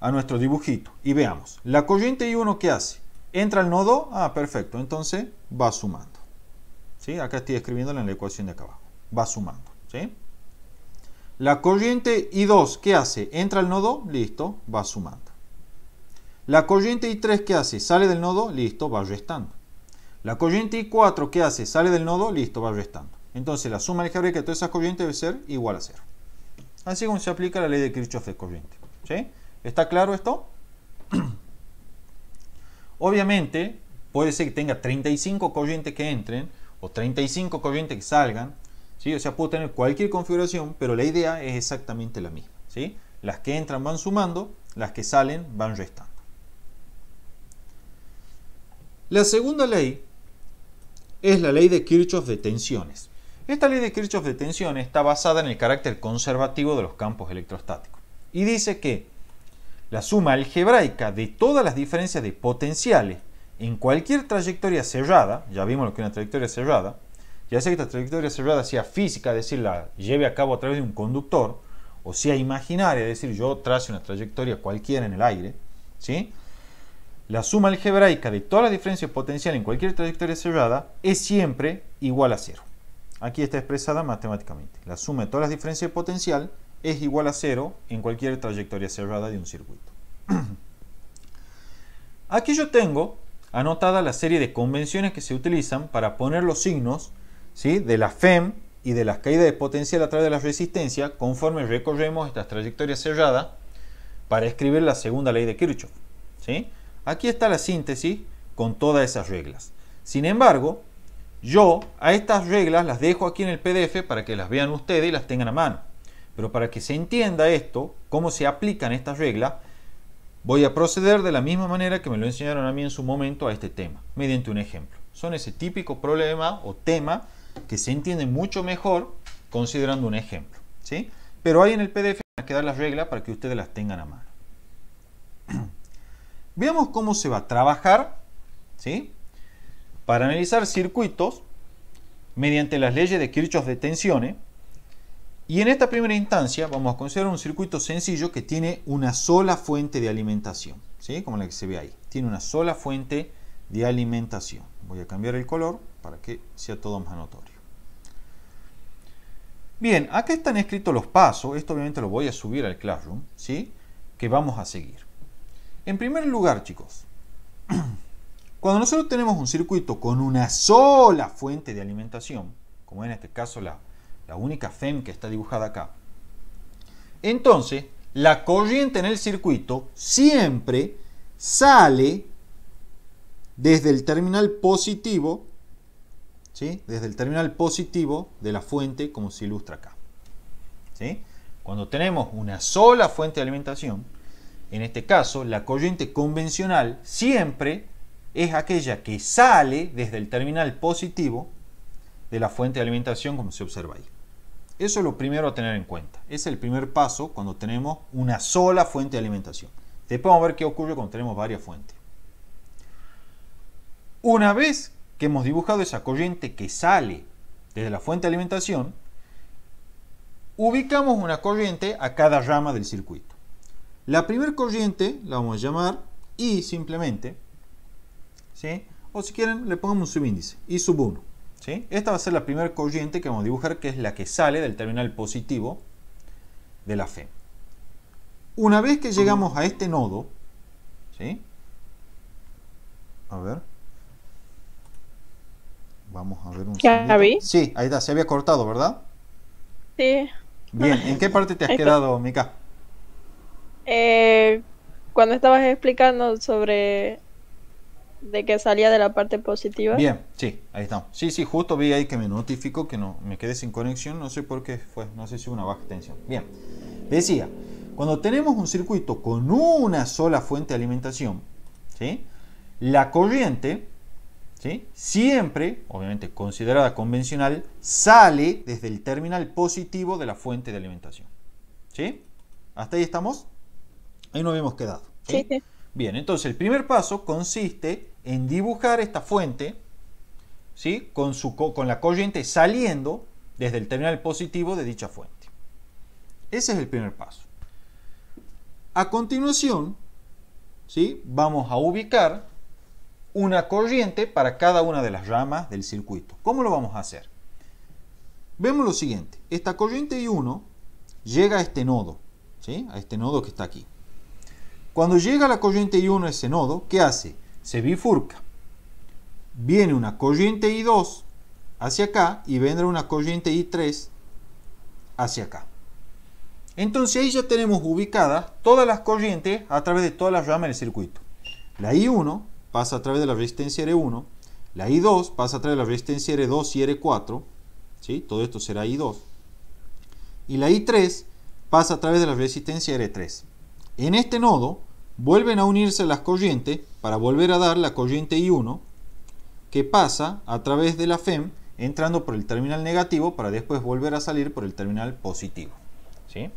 a nuestro dibujito y veamos. La corriente I1, ¿qué hace? ¿Entra al nodo? Ah, perfecto. Entonces va sumando. ¿Sí? Acá estoy escribiéndola en la ecuación de acá abajo. Va sumando. ¿Sí? La corriente I2, ¿qué hace? Entra al nodo, listo, va sumando. La corriente I3, ¿qué hace? Sale del nodo, listo, va restando. La corriente I4, ¿qué hace? Sale del nodo, listo, va restando. Entonces la suma algebraica de todas esas corrientes debe ser igual a 0. Así como se aplica la ley de Kirchhoff de corriente. ¿Sí? ¿Está claro esto? Obviamente, puede ser que tenga 35 corrientes que entren o 35 corrientes que salgan. ¿Sí? O sea, puedo tener cualquier configuración, pero la idea es exactamente la misma. ¿Sí? Las que entran van sumando, las que salen van restando. La segunda ley es la ley de Kirchhoff de tensiones. Esta ley de Kirchhoff de tensiones está basada en el carácter conservativo de los campos electrostáticos y dice que la suma algebraica de todas las diferencias de potenciales en cualquier trayectoria cerrada, ya vimos lo que es una trayectoria cerrada, ya sea que esta trayectoria cerrada sea física, es decir, la lleve a cabo a través de un conductor, o sea imaginaria, es decir, yo trace una trayectoria cualquiera en el aire, ¿sí? La suma algebraica de todas las diferencias potenciales en cualquier trayectoria cerrada es siempre igual a 0. Aquí está expresada matemáticamente. La suma de todas las diferencias de potencial es igual a 0 en cualquier trayectoria cerrada de un circuito. Aquí yo tengo anotada la serie de convenciones que se utilizan para poner los signos, ¿sí?, de la FEM y de las caídas de potencial a través de la resistencia conforme recorremos estas trayectorias cerradas para escribir la segunda ley de Kirchhoff. ¿Sí? Aquí está la síntesis con todas esas reglas. Sin embargo, yo a estas reglas las dejo aquí en el PDF para que las vean ustedes y las tengan a mano. Pero para que se entienda esto, cómo se aplican estas reglas, voy a proceder de la misma manera que me lo enseñaron a mí en su momento a este tema, mediante un ejemplo. Son ese típico problema o tema que se entiende mucho mejor considerando un ejemplo. ¿Sí? Pero ahí en el PDF van a quedar las reglas para que ustedes las tengan a mano. Veamos cómo se va a trabajar, ¿sí?, para analizar circuitos mediante las leyes de Kirchhoff de tensiones. Y en esta primera instancia vamos a considerar un circuito sencillo que tiene una sola fuente de alimentación, ¿sí?, como la que se ve ahí. Tiene una sola fuente de alimentación. Voy a cambiar el color para que sea todo más notorio. Bien, acá están escritos los pasos. Esto obviamente lo voy a subir al Classroom, ¿sí?, que vamos a seguir. En primer lugar, chicos, cuando nosotros tenemos un circuito con una sola fuente de alimentación, como en este caso la única FEM que está dibujada acá, entonces la corriente en el circuito siempre sale desde el terminal positivo, ¿sí?, desde el terminal positivo de la fuente, como se ilustra acá. ¿Sí? Cuando tenemos una sola fuente de alimentación, en este caso la corriente convencional siempre es aquella que sale desde el terminal positivo de la fuente de alimentación, como se observa ahí. Eso es lo primero a tener en cuenta. Es el primer paso cuando tenemos una sola fuente de alimentación. Después vamos a ver qué ocurre cuando tenemos varias fuentes. Una vez que hemos dibujado esa corriente que sale desde la fuente de alimentación, ubicamos una corriente a cada rama del circuito. La primera corriente la vamos a llamar I simplemente, ¿sí?, o si quieren le pongamos un subíndice, I sub 1. ¿Sí? Esta va a ser la primera corriente que vamos a dibujar, que es la que sale del terminal positivo de la FEM. Una vez que llegamos a este nodo, ¿sí?, a ver, vamos a ver un ¿Ya vi? Sí, ahí está, se había cortado, ¿verdad? Sí. Bien, ¿en qué parte te has quedado, Mika? Cuando estabas explicando sobre de que salía de la parte positiva. Bien, sí, ahí estamos. Sí, justo vi ahí que me notificó que no me quedé sin conexión, no sé por qué fue, no sé si una baja tensión. Bien, decía, cuando tenemos un circuito con una sola fuente de alimentación, ¿sí?, la corriente, ¿sí?, siempre, obviamente considerada convencional, sale desde el terminal positivo de la fuente de alimentación. ¿Sí? ¿Hasta ahí estamos? Ahí nos habíamos quedado. ¿Sí? Sí. Bien, entonces el primer paso consiste en dibujar esta fuente, ¿sí?, con la corriente saliendo desde el terminal positivo de dicha fuente. Ese es el primer paso. A continuación, ¿sí?, vamos a ubicar una corriente para cada una de las ramas del circuito. ¿Cómo lo vamos a hacer? Vemos lo siguiente. Esta corriente I1 llega a este nodo, ¿sí? A este nodo que está aquí. Cuando llega la corriente I1 a ese nodo, ¿qué hace? Se bifurca. Viene una corriente I2 hacia acá y vendrá una corriente I3 hacia acá. Entonces ahí ya tenemos ubicadas todas las corrientes a través de todas las ramas del circuito. La I1 pasa a través de la resistencia R1, la I2 pasa a través de la resistencia R2 y R4, ¿sí? Todo esto será I2, y la I3 pasa a través de la resistencia R3. En este nodo vuelven a unirse las corrientes para volver a dar la corriente I1 que pasa a través de la FEM entrando por el terminal negativo para después volver a salir por el terminal positivo, ¿sí?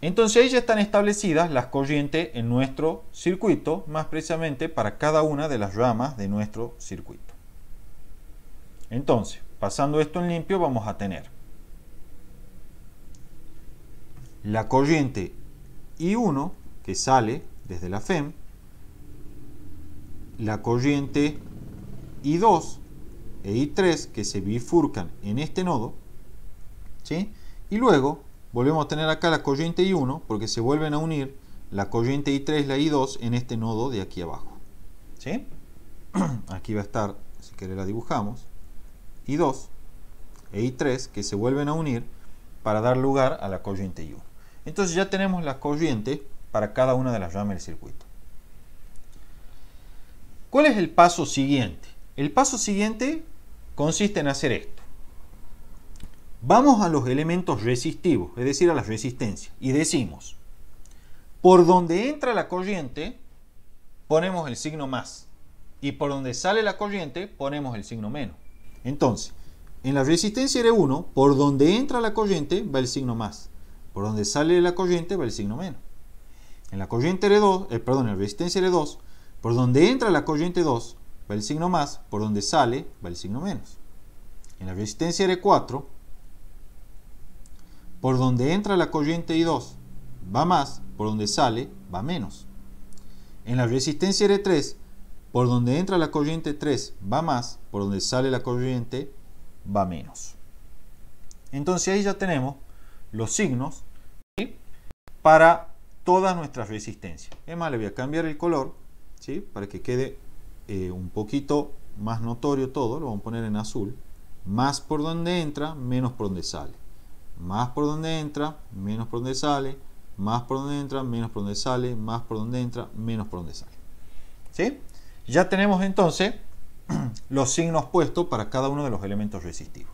Entonces ahí ya están establecidas las corrientes en nuestro circuito, más precisamente para cada una de las ramas de nuestro circuito. Entonces, pasando esto en limpio, vamos a tener la corriente I1 que sale desde la FEM, la corriente I2 e I3 que se bifurcan en este nodo, ¿sí? Y luego volvemos a tener acá la corriente I1 porque se vuelven a unir la corriente I3 y la I2 en este nodo de aquí abajo, ¿sí? Aquí va a estar, si querés la dibujamos, I2 e I3 que se vuelven a unir para dar lugar a la corriente I1. Entonces ya tenemos la corriente para cada una de las ramas del circuito. ¿Cuál es el paso siguiente? El paso siguiente consiste en hacer esto. Vamos a los elementos resistivos, es decir, a las resistencias, y decimos, por donde entra la corriente, ponemos el signo más, y por donde sale la corriente, ponemos el signo menos. Entonces, en la resistencia R1, por donde entra la corriente, va el signo más, por donde sale la corriente, va el signo menos. En la corriente R2, en la resistencia R2, por donde entra la corriente 2, va el signo más, por donde sale, va el signo menos. En la resistencia R4, por donde entra la corriente I2, va más, por donde sale, va menos. En la resistencia R3, por donde entra la corriente 3, va más, por donde sale la corriente, va menos. Entonces ahí ya tenemos los signos, ¿sí?, para todas nuestras resistencias. Es más, le voy a cambiar el color, ¿sí?, para que quede un poquito más notorio todo. Lo vamos a poner en azul. Más por donde entra, menos por donde sale. Más por donde entra, menos por donde sale. Más por donde entra, menos por donde sale. Más por donde entra, menos por donde sale. ¿Sí? Ya tenemos entonces los signos puestos para cada uno de los elementos resistivos.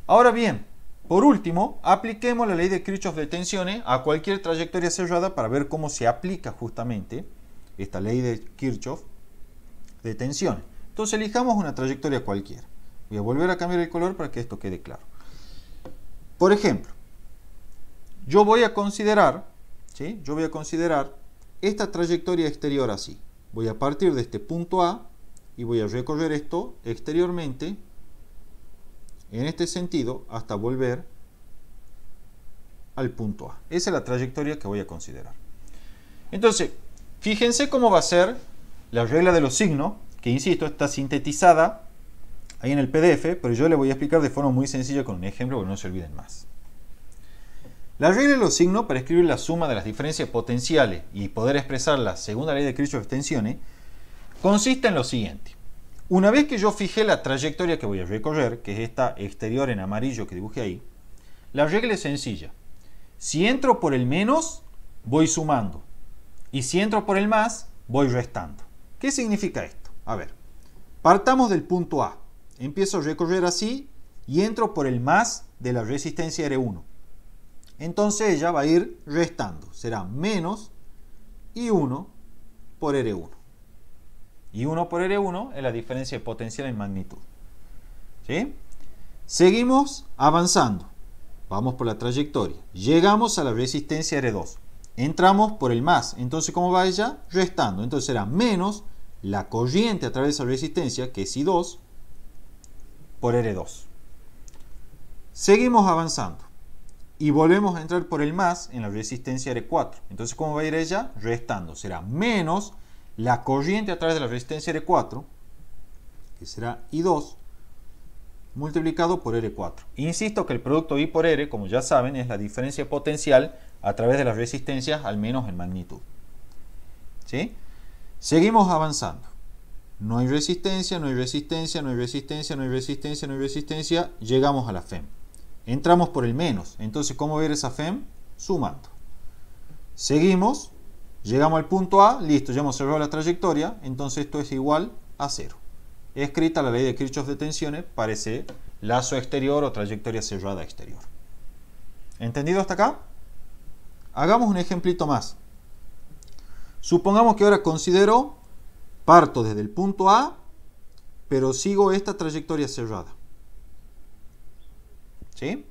Ahora bien, por último, apliquemos la ley de Kirchhoff de tensiones a cualquier trayectoria cerrada para ver cómo se aplica justamente esta ley de Kirchhoff de tensiones. Entonces elijamos una trayectoria cualquiera. Voy a volver a cambiar el color para que esto quede claro. Por ejemplo, yo voy a considerar, ¿sí?, esta trayectoria exterior así. Voy a partir de este punto A y voy a recorrer esto exteriormente en este sentido hasta volver al punto A. Esa es la trayectoria que voy a considerar. Entonces, fíjense cómo va a ser la regla de los signos, que insisto, está sintetizada ahí en el PDF, pero yo le voy a explicar de forma muy sencilla con un ejemplo para que no se olviden más. La regla de los signos para escribir la suma de las diferencias potenciales y poder expresar la segunda ley de Kirchhoff de tensiones consiste en lo siguiente. Una vez que yo fijé la trayectoria que voy a recorrer, que es esta exterior en amarillo que dibujé ahí, la regla es sencilla. Si entro por el menos, voy sumando. Y si entro por el más, voy restando. ¿Qué significa esto? A ver, partamos del punto A. Empiezo a recorrer así y entro por el más de la resistencia R1. Entonces ella va a ir restando. Será menos I1 por R1. I1 por R1 es la diferencia de potencial en magnitud. ¿Sí? Seguimos avanzando. Vamos por la trayectoria. Llegamos a la resistencia R2. Entramos por el más. Entonces, ¿cómo va ella? Restando. Entonces será menos la corriente a través de esa resistencia, que es I2, por R2. Seguimos avanzando. Y volvemos a entrar por el más en la resistencia R4. Entonces, ¿cómo va a ir ella? Restando. Será menos la corriente a través de la resistencia R4, que será I2, multiplicado por R4. Insisto que el producto I por R, como ya saben, es la diferencia potencial a través de las resistencias, al menos en magnitud. ¿Sí? Seguimos avanzando. No hay resistencia, no hay resistencia, no hay resistencia, no hay resistencia, no hay resistencia. Llegamos a la FEM. Entramos por el menos. Entonces, ¿cómo ver esa FEM? Sumando. Seguimos. Llegamos al punto A. Listo, ya hemos cerrado la trayectoria. Entonces, esto es igual a 0. Escrita la ley de Kirchhoff de tensiones para ese lazo exterior o trayectoria cerrada exterior. ¿Entendido hasta acá? Hagamos un ejemplito más. Supongamos que ahora parto desde el punto A, pero sigo esta trayectoria cerrada. ¿Sí?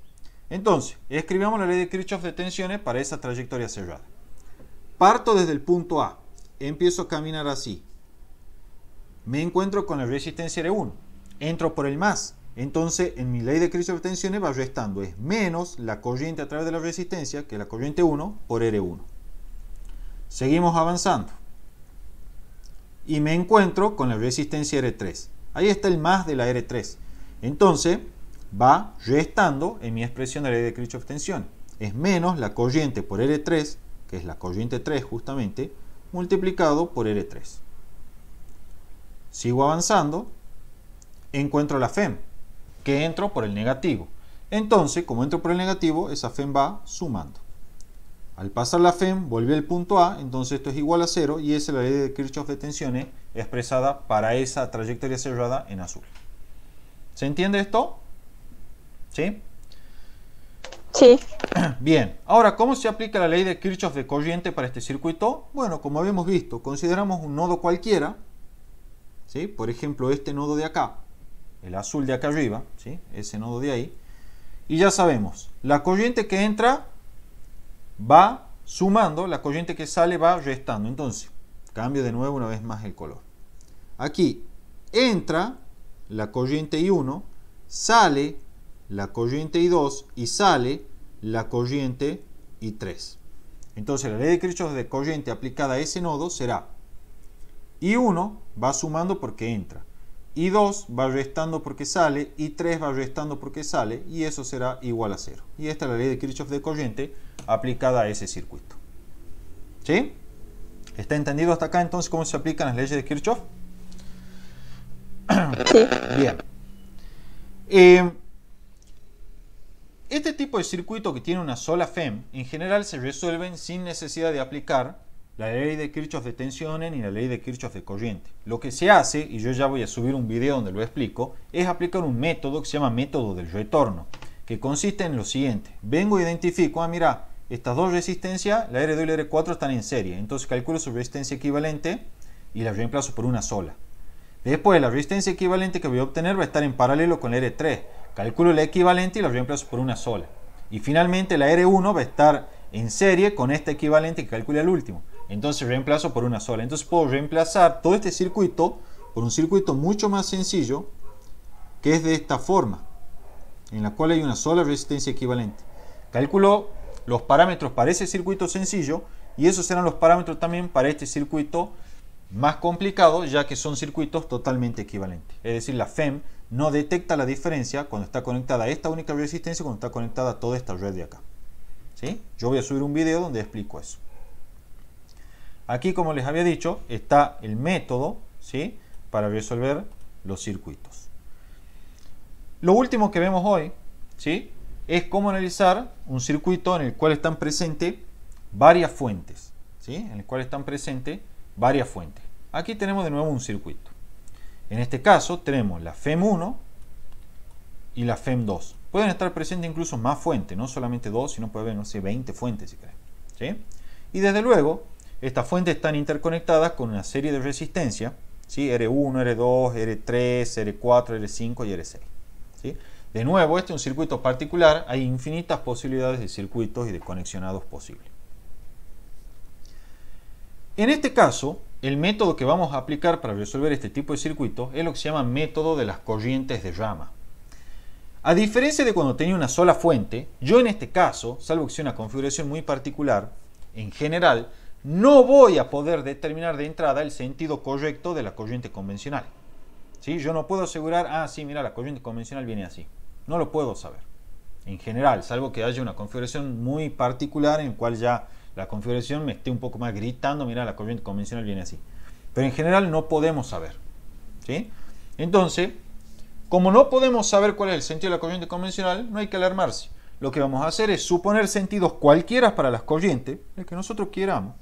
Entonces, escribamos la ley de Kirchhoff de tensiones para esa trayectoria cerrada. Parto desde el punto A, empiezo a caminar así. Me encuentro con la resistencia R1. Entro por el más. Entonces, en mi ley de Kirchhoff de tensiones va restando. Es menos la corriente a través de la resistencia, que es la corriente 1, por R1. Seguimos avanzando. Y me encuentro con la resistencia R3. Ahí está el más de la R3. Entonces, va restando en mi expresión de la ley de Kirchhoff de tensiones. Es menos la corriente por R3, que es la corriente 3 justamente, multiplicado por R3. Sigo avanzando, encuentro la FEM, que entro por el negativo. Entonces, como entro por el negativo, esa FEM va sumando. Al pasar la FEM, volví al punto A, entonces esto es igual a 0, y esa es la ley de Kirchhoff de tensiones expresada para esa trayectoria cerrada en azul. ¿Se entiende esto? ¿Sí? Sí. Bien, ahora, ¿cómo se aplica la ley de Kirchhoff de corriente para este circuito? Bueno, como habíamos visto, consideramos un nodo cualquiera, ¿sí? Por ejemplo, este nodo de acá, el azul de acá arriba, ¿sí? Ese nodo de ahí, y ya sabemos, la corriente que entra va sumando, la corriente que sale va restando. Entonces, cambio de nuevo una vez más el color. Aquí entra la corriente I1, sale la corriente I2 y sale la corriente I3. Entonces, la ley de Kirchhoff de corriente aplicada a ese nodo será: I1 va sumando porque entra, I2 va restando porque sale, I3 va restando porque sale, y eso será igual a 0. Y esta es la ley de Kirchhoff de corriente aplicada a ese circuito. ¿Sí? ¿Está entendido hasta acá entonces cómo se aplican las leyes de Kirchhoff? Sí. Bien. Este tipo de circuito que tiene una sola FEM, en general se resuelven sin necesidad de aplicar la ley de Kirchhoff de tensiones ni la ley de Kirchhoff de corriente. Lo que se hace, y yo ya voy a subir un video donde lo explico, es aplicar un método que se llama método del retorno, que consiste en lo siguiente. Vengo e identifico, mira, estas dos resistencias, la R2 y la R4, están en serie. Entonces calculo su resistencia equivalente y la reemplazo por una sola. Después, la resistencia equivalente que voy a obtener va a estar en paralelo con la R3. Calculo la equivalente y la reemplazo por una sola. Y finalmente la R1 va a estar en serie con esta equivalente que calcule al último. Entonces reemplazo por una sola. Entonces puedo reemplazar todo este circuito por un circuito mucho más sencillo, que es de esta forma, en la cual hay una sola resistencia equivalente. Calculo los parámetros para ese circuito sencillo y esos serán los parámetros también para este circuito más complicado, ya que son circuitos totalmente equivalentes. Es decir, la FEM no detecta la diferencia cuando está conectada a esta única resistencia, cuando está conectada a toda esta red de acá. ¿Sí? Yo voy a subir un video donde explico eso. Aquí, como les había dicho, está el método, ¿sí?, para resolver los circuitos. Lo último que vemos hoy, ¿sí?, es cómo analizar un circuito en el cual están presentes varias fuentes. ¿Sí? En el cual están presentes varias fuentes. Aquí tenemos de nuevo un circuito. En este caso tenemos la FEM1 y la FEM2. Pueden estar presentes incluso más fuentes, no solamente dos, sino puede haber, no sé, 20 fuentes si creen. ¿Sí? Y desde luego, estas fuentes están interconectadas con una serie de resistencias, ¿sí? R1, R2, R3, R4, R5 y R6. ¿Sí? De nuevo, este es un circuito particular, hay infinitas posibilidades de circuitos y de conexionados posibles. En este caso, el método que vamos a aplicar para resolver este tipo de circuitos es lo que se llama método de las corrientes de rama. A diferencia de cuando tenía una sola fuente, yo en este caso, salvo que sea una configuración muy particular, en general, no voy a poder determinar de entrada el sentido correcto de la corriente convencional. ¿Sí? Yo no puedo asegurar, sí, mira, la corriente convencional viene así. No lo puedo saber. En general, salvo que haya una configuración muy particular en la cual ya la configuración me esté un poco más gritando, mira, la corriente convencional viene así. Pero en general no podemos saber. ¿Sí? Entonces, como no podemos saber cuál es el sentido de la corriente convencional, no hay que alarmarse. Lo que vamos a hacer es suponer sentidos cualquiera para las corrientes, el que nosotros queramos.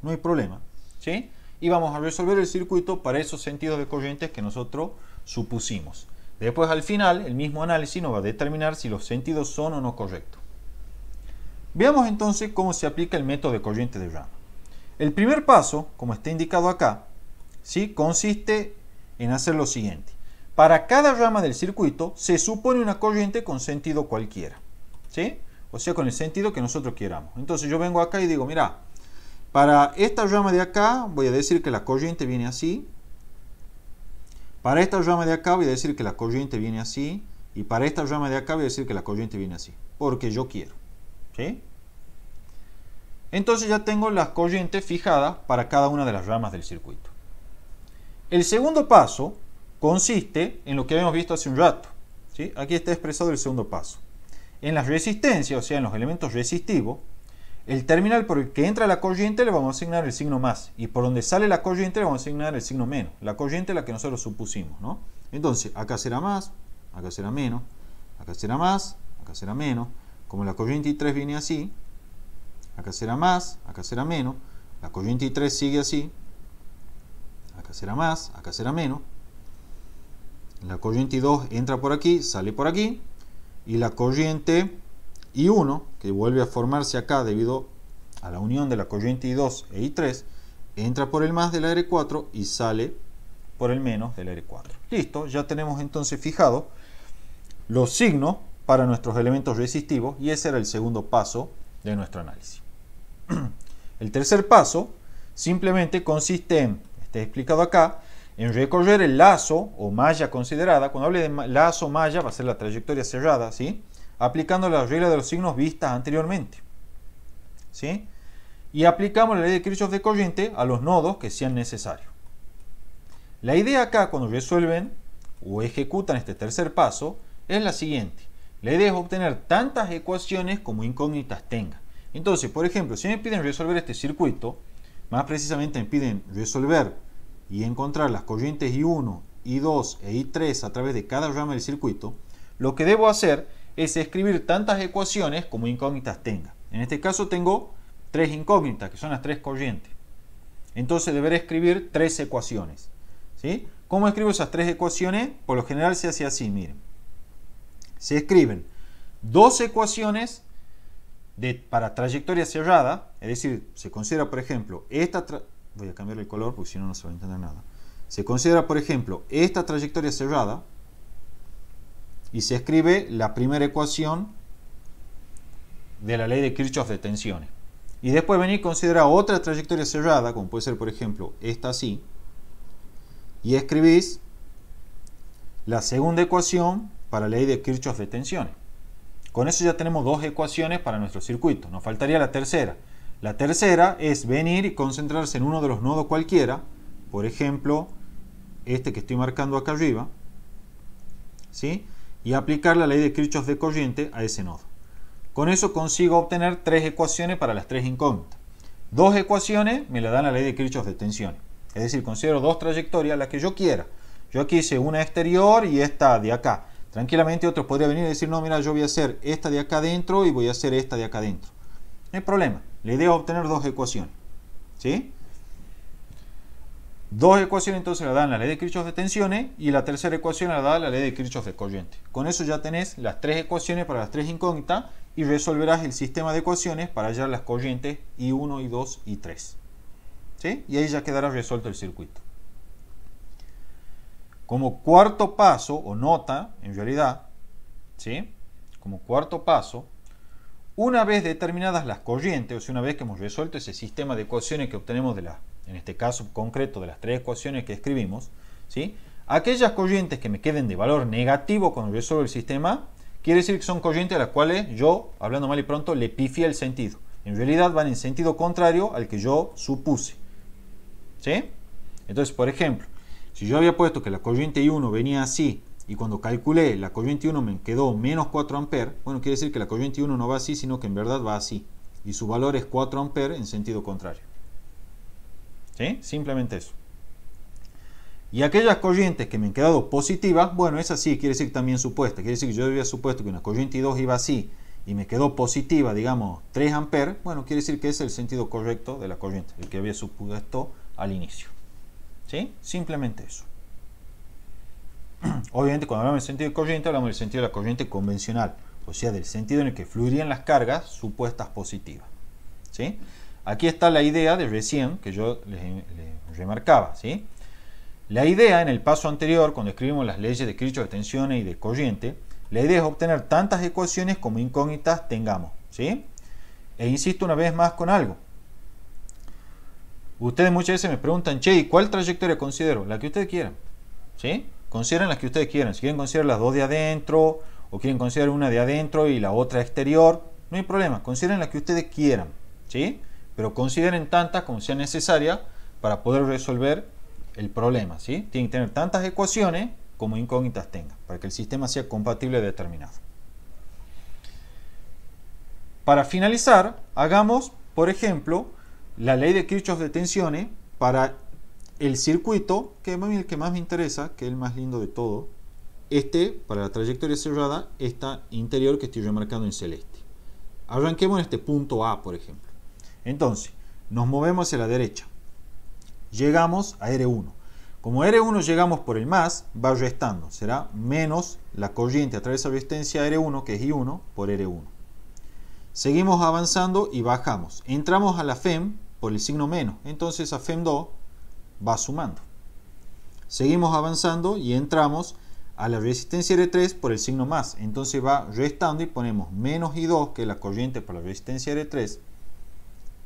No hay problema. ¿Sí? Y vamos a resolver el circuito para esos sentidos de corrientes que nosotros supusimos. Después, al final, el mismo análisis nos va a determinar si los sentidos son o no correctos. Veamos entonces cómo se aplica el método de corriente de rama. El primer paso, como está indicado acá, ¿sí?, consiste en hacer lo siguiente. Para cada rama del circuito se supone una corriente con sentido cualquiera. ¿Sí? O sea, con el sentido que nosotros queramos. Entonces yo vengo acá y digo, mira, para esta rama de acá voy a decir que la corriente viene así. Para esta rama de acá voy a decir que la corriente viene así. Y para esta rama de acá voy a decir que la corriente viene así. Porque yo quiero. ¿Sí? Entonces ya tengo las corrientes fijadas para cada una de las ramas del circuito. El segundo paso consiste en lo que habíamos visto hace un rato. ¿Sí? Aquí está expresado el segundo paso. En las resistencias, o sea, en los elementos resistivos, el terminal por el que entra la corriente le vamos a asignar el signo más. Y por donde sale la corriente le vamos a asignar el signo menos. La corriente es la que nosotros supusimos, ¿no? Entonces, acá será más, acá será menos, acá será más, acá será menos. Como la corriente I3 viene así, acá será más, acá será menos. La corriente I3 sigue así, acá será más, acá será menos. La corriente I2 entra por aquí, sale por aquí. Y la corriente I1, que vuelve a formarse acá debido a la unión de la corriente I2 e I3, entra por el más de la R4 y sale por el menos de la R4. Listo, ya tenemos entonces fijado los signos para nuestros elementos resistivos y ese era el segundo paso de nuestro análisis. El tercer paso simplemente consiste en, está explicado acá, en recorrer el lazo o malla considerada. Cuando hable de lazo o malla va a ser la trayectoria cerrada, ¿sí?, aplicando la regla de los signos vistas anteriormente. ¿Sí? Y aplicamos la ley de Kirchhoff de corriente a los nodos que sean necesarios. La idea acá, cuando resuelven o ejecutan este tercer paso, es la siguiente. La idea es obtener tantas ecuaciones como incógnitas tenga. Entonces, por ejemplo, si me piden resolver este circuito, más precisamente me piden resolver y encontrar las corrientes I1, I2 e I3 a través de cada rama del circuito, lo que debo hacer es escribir tantas ecuaciones como incógnitas tenga. En este caso tengo 3 incógnitas, que son las 3 corrientes. Entonces deberé escribir 3 ecuaciones. ¿Sí? ¿Cómo escribo esas 3 ecuaciones? Por lo general se hace así, miren. Se escriben 2 ecuaciones para trayectoria cerrada, es decir, se considera, por ejemplo, voy a cambiar el color porque si no, no se va a entender nada. Se considera, por ejemplo, esta trayectoria cerrada y se escribe la primera ecuación de la ley de Kirchhoff de tensiones. Y después venir a considerar otra trayectoria cerrada, como puede ser, por ejemplo, esta así, y escribís la segunda ecuación para la ley de Kirchhoff de tensiones. Con eso ya tenemos 2 ecuaciones para nuestro circuito. Nos faltaría la tercera. La tercera es venir y concentrarse en uno de los nodos cualquiera, por ejemplo, este que estoy marcando acá arriba, ¿sí?, y aplicar la ley de Kirchhoff de corriente a ese nodo. Con eso consigo obtener 3 ecuaciones para las 3 incógnitas. 2 ecuaciones me la dan la ley de Kirchhoff de tensiones. Es decir, considero 2 trayectorias, las que yo quiera. Yo aquí hice una exterior y esta de acá. Tranquilamente otro podría venir y decir, no, mira, yo voy a hacer esta de acá adentro y voy a hacer esta de acá adentro. No hay problema. La idea es obtener 2 ecuaciones. ¿Sí? 2 ecuaciones entonces la dan la ley de Kirchhoff de tensiones y la tercera ecuación la da la ley de Kirchhoff de corriente. Con eso ya tenés las 3 ecuaciones para las 3 incógnitas y resolverás el sistema de ecuaciones para hallar las corrientes I1, I2 y I3. ¿Sí? Y ahí ya quedará resuelto el circuito. Como cuarto paso, o nota, en realidad, ¿sí?, como cuarto paso, una vez determinadas las corrientes, o sea, una vez que hemos resuelto ese sistema de ecuaciones que obtenemos en este caso concreto de las 3 ecuaciones que escribimos, ¿sí?, aquellas corrientes que me queden de valor negativo cuando resuelvo el sistema, quiere decir que son corrientes a las cuales yo, hablando mal y pronto, le pifié el sentido. En realidad van en sentido contrario al que yo supuse. ¿Sí? Entonces, por ejemplo, Si yo había puesto que la corriente I1 venía así, y cuando calculé la corriente I1 me quedó menos 4 amperes, bueno, quiere decir que la corriente I1 no va así, sino que en verdad va así. Y su valor es 4 amperes en sentido contrario. ¿Sí? Simplemente eso. Y aquellas corrientes que me han quedado positivas, bueno, esa sí quiere decir también supuesta. Quiere decir que yo había supuesto que una corriente I2 iba así y me quedó positiva, digamos, 3 amperes. Bueno, quiere decir que ese es el sentido correcto de la corriente, el que había supuesto al inicio. ¿Sí? Simplemente eso. Obviamente, cuando hablamos del sentido de corriente, hablamos del sentido de la corriente convencional, o sea, del sentido en el que fluirían las cargas supuestas positivas. ¿Sí? Aquí está la idea de recién que yo les remarcaba. ¿Sí? La idea en el paso anterior, cuando escribimos las leyes de Kirchhoff de tensiones y de corriente, la idea es obtener tantas ecuaciones como incógnitas tengamos. ¿Sí? E insisto una vez más con algo. Ustedes muchas veces me preguntan, che, ¿y cuál trayectoria considero? La que ustedes quieran. ¿Sí? Consideren las que ustedes quieran. Si quieren considerar las dos de adentro, o quieren considerar una de adentro y la otra exterior, no hay problema. Consideren las que ustedes quieran. ¿Sí? Pero consideren tantas como sea necesaria para poder resolver el problema. ¿Sí? Tienen que tener tantas ecuaciones como incógnitas tengan, para que el sistema sea compatible y determinado. Para finalizar, hagamos, por ejemplo, la ley de Kirchhoff de tensiones para el circuito, que es el que más me interesa, que es el más lindo de todo. Para la trayectoria cerrada, esta interior que estoy remarcando en celeste. Arranquemos en este punto A, por ejemplo. Entonces, nos movemos hacia la derecha. Llegamos a R1. Como R1 llegamos por el más, va restando. Será menos la corriente a través de la resistencia R1, que es I1, por R1. Seguimos avanzando y bajamos. Entramos a la FEM por el signo menos. Entonces a FEM2 va sumando. Seguimos avanzando y entramos a la resistencia R3 por el signo más. Entonces va restando y ponemos menos I2, que es la corriente por la resistencia R3,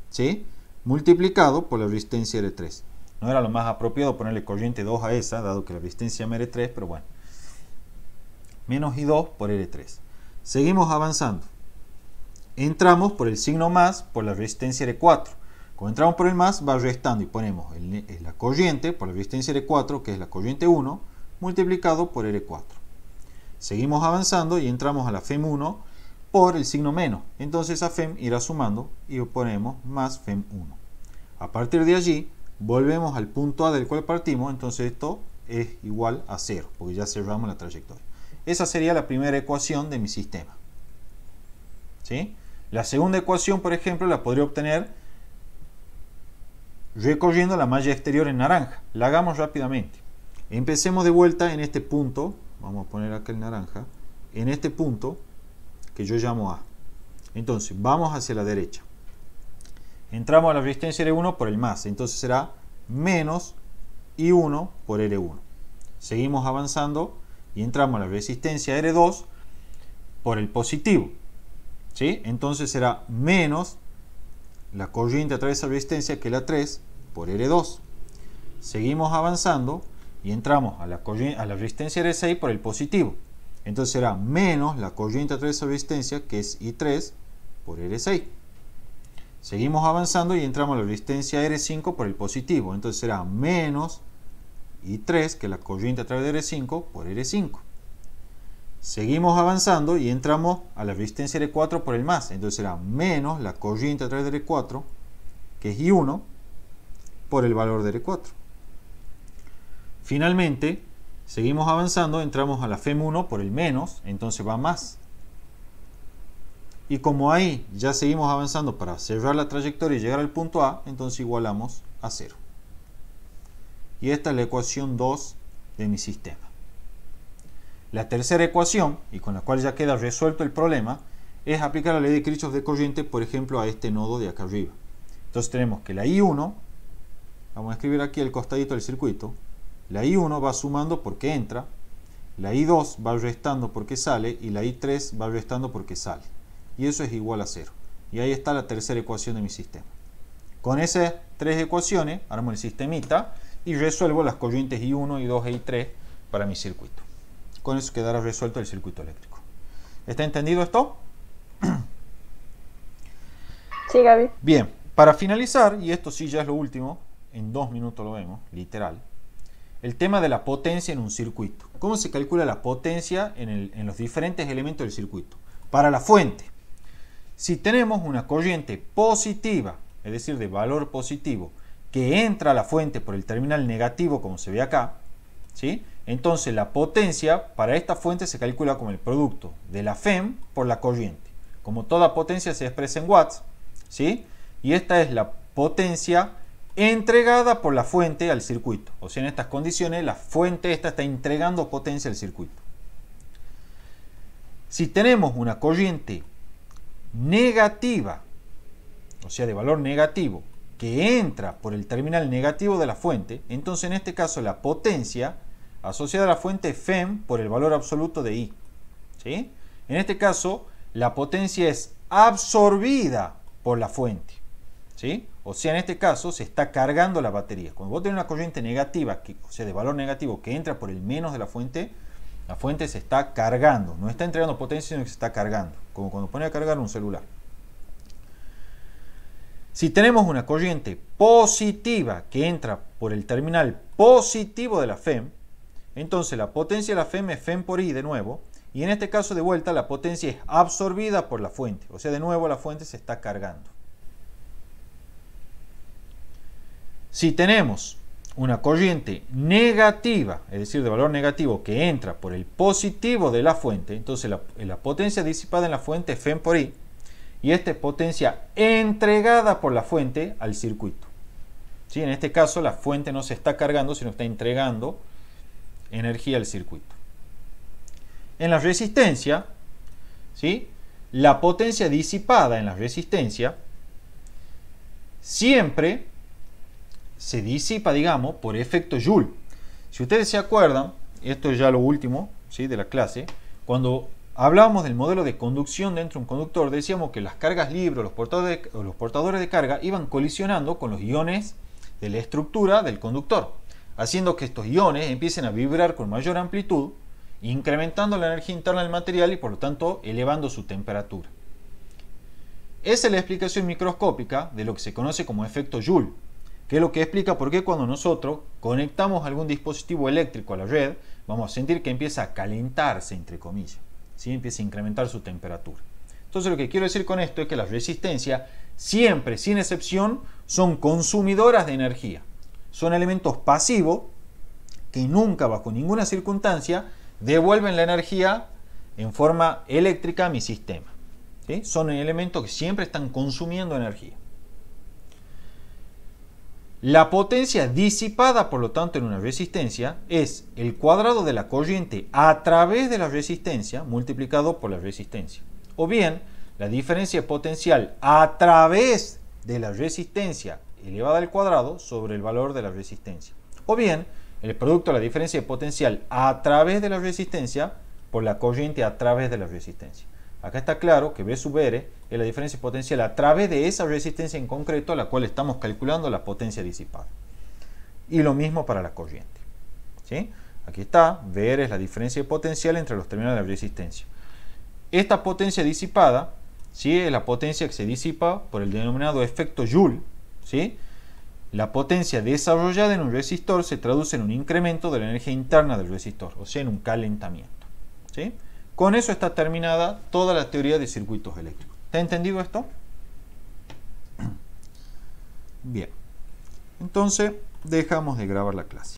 ¿sí? Multiplicado por la resistencia R3. No era lo más apropiado ponerle corriente 2 a esa, dado que la resistencia llama R3, pero bueno. Menos I2 por R3. Seguimos avanzando. Entramos por el signo más por la resistencia R4. Cuando entramos por el más, va restando y ponemos la corriente por la resistencia R4, que es la corriente 1, multiplicado por R4. Seguimos avanzando y entramos a la FEM1 por el signo menos. Entonces a FEM irá sumando y ponemos más FEM1. A partir de allí, volvemos al punto A del cual partimos, entonces esto es igual a 0, porque ya cerramos la trayectoria. Esa sería la primera ecuación de mi sistema. ¿Sí? La segunda ecuación, por ejemplo, la podría obtener recorriendo la malla exterior en naranja. La hagamos rápidamente. Empecemos de vuelta en este punto. Vamos a poner acá el naranja. En este punto que yo llamo A. Entonces, vamos hacia la derecha. Entramos a la resistencia R1 por el más. Entonces será menos I1 por R1. Seguimos avanzando y entramos a la resistencia R2 por el positivo. ¿Sí? Entonces será menos la corriente a través de esa resistencia, que es la 3, por R2. Seguimos avanzando y entramos a la resistencia R6 por el positivo. Entonces será menos la corriente a través de esa resistencia, que es I3, por R6. Seguimos avanzando y entramos a la resistencia R5 por el positivo. Entonces será menos I3, que es la corriente a través de R5, por R5. Seguimos avanzando y entramos a la resistencia R4 por el más. Entonces será menos la corriente a través de R4, que es I1, por el valor de R4. Finalmente, seguimos avanzando, entramos a la FEM1 por el menos, entonces va más. Y como ahí ya seguimos avanzando para cerrar la trayectoria y llegar al punto A, entonces igualamos a 0. Y esta es la ecuación 2 de mi sistema. La tercera ecuación, y con la cual ya queda resuelto el problema, es aplicar la ley de Kirchhoff de corriente, por ejemplo, a este nodo de acá arriba. Entonces tenemos que la I1, vamos a escribir aquí el costadito del circuito, la I1 va sumando porque entra, la I2 va restando porque sale y la I3 va restando porque sale. Y eso es igual a 0. Y ahí está la tercera ecuación de mi sistema. Con esas tres ecuaciones, armo el sistemita y resuelvo las corrientes I1, I2 e I3 para mi circuito. Con eso quedará resuelto el circuito eléctrico. ¿Está entendido esto? Sí, Gaby. Bien, para finalizar, y esto sí ya es lo último, en 2 minutos lo vemos, literal. el tema de la potencia en un circuito. ¿Cómo se calcula la potencia en los diferentes elementos del circuito? Para la fuente, si tenemos una corriente positiva, es decir, de valor positivo, que entra a la fuente por el terminal negativo, como se ve acá, ¿sí? Entonces la potencia para esta fuente se calcula como el producto de la FEM por la corriente. Como toda potencia se expresa en watts, ¿sí? Y esta es la potencia entregada por la fuente al circuito. O sea, en estas condiciones la fuente esta está entregando potencia al circuito. Si tenemos una corriente negativa, o sea, de valor negativo, que entra por el terminal negativo de la fuente, entonces en este caso la potencia asociada a la fuente es FEM por el valor absoluto de I, ¿sí? En este caso la potencia es absorbida por la fuente, ¿sí? O sea, en este caso se está cargando la batería. Cuando vos tenés una corriente negativa, o sea, de valor negativo, que entra por el menos de la fuente se está cargando, no está entregando potencia, sino que se está cargando, como cuando pone a cargar un celular. Si tenemos una corriente positiva que entra por el terminal positivo de la FEM, entonces la potencia de la FEM es FEM por I de nuevo, y en este caso de vuelta la potencia es absorbida por la fuente, o sea, de nuevo la fuente se está cargando. Si tenemos una corriente negativa, es decir, de valor negativo, que entra por el positivo de la fuente, entonces la potencia disipada en la fuente es FEM por I, y esta es potencia entregada por la fuente al circuito. ¿Sí? En este caso la fuente no se está cargando, sino está entregando energía al circuito. En la resistencia, ¿sí? La potencia disipada en la resistencia siempre se disipa, digamos, por efecto Joule. Si ustedes se acuerdan, esto es ya lo último, ¿sí? De la clase, cuando hablábamos del modelo de conducción dentro de un conductor, decíamos que las cargas libres o los portadores de carga iban colisionando con los iones de la estructura del conductor, haciendo que estos iones empiecen a vibrar con mayor amplitud, incrementando la energía interna del material y por lo tanto elevando su temperatura. Esa es la explicación microscópica de lo que se conoce como efecto Joule, que es lo que explica por qué cuando nosotros conectamos algún dispositivo eléctrico a la red, vamos a sentir que empieza a calentarse, entre comillas, ¿sí? Empieza a incrementar su temperatura. Entonces lo que quiero decir con esto es que las resistencias siempre, sin excepción, son consumidoras de energía. Son elementos pasivos que nunca, bajo ninguna circunstancia, devuelven la energía en forma eléctrica a mi sistema, ¿sí? Son elementos que siempre están consumiendo energía. La potencia disipada, por lo tanto, en una resistencia es el cuadrado de la corriente a través de la resistencia multiplicado por la resistencia. O bien, la diferencia potencial a través de la resistencia elevada al cuadrado sobre el valor de la resistencia. O bien, el producto de la diferencia de potencial a través de la resistencia por la corriente a través de la resistencia. Acá está claro que V sub R es la diferencia potencial a través de esa resistencia en concreto a la cual estamos calculando la potencia disipada. Y lo mismo para la corriente, ¿sí? Aquí está, VR es la diferencia potencial entre los terminales de la resistencia. Esta potencia disipada, ¿sí? Es la potencia que se disipa por el denominado efecto Joule, ¿sí? La potencia desarrollada en un resistor se traduce en un incremento de la energía interna del resistor, o sea, en un calentamiento, ¿sí? Con eso está terminada toda la teoría de circuitos eléctricos. ¿Está entendido esto? Bien. Entonces, dejamos de grabar la clase.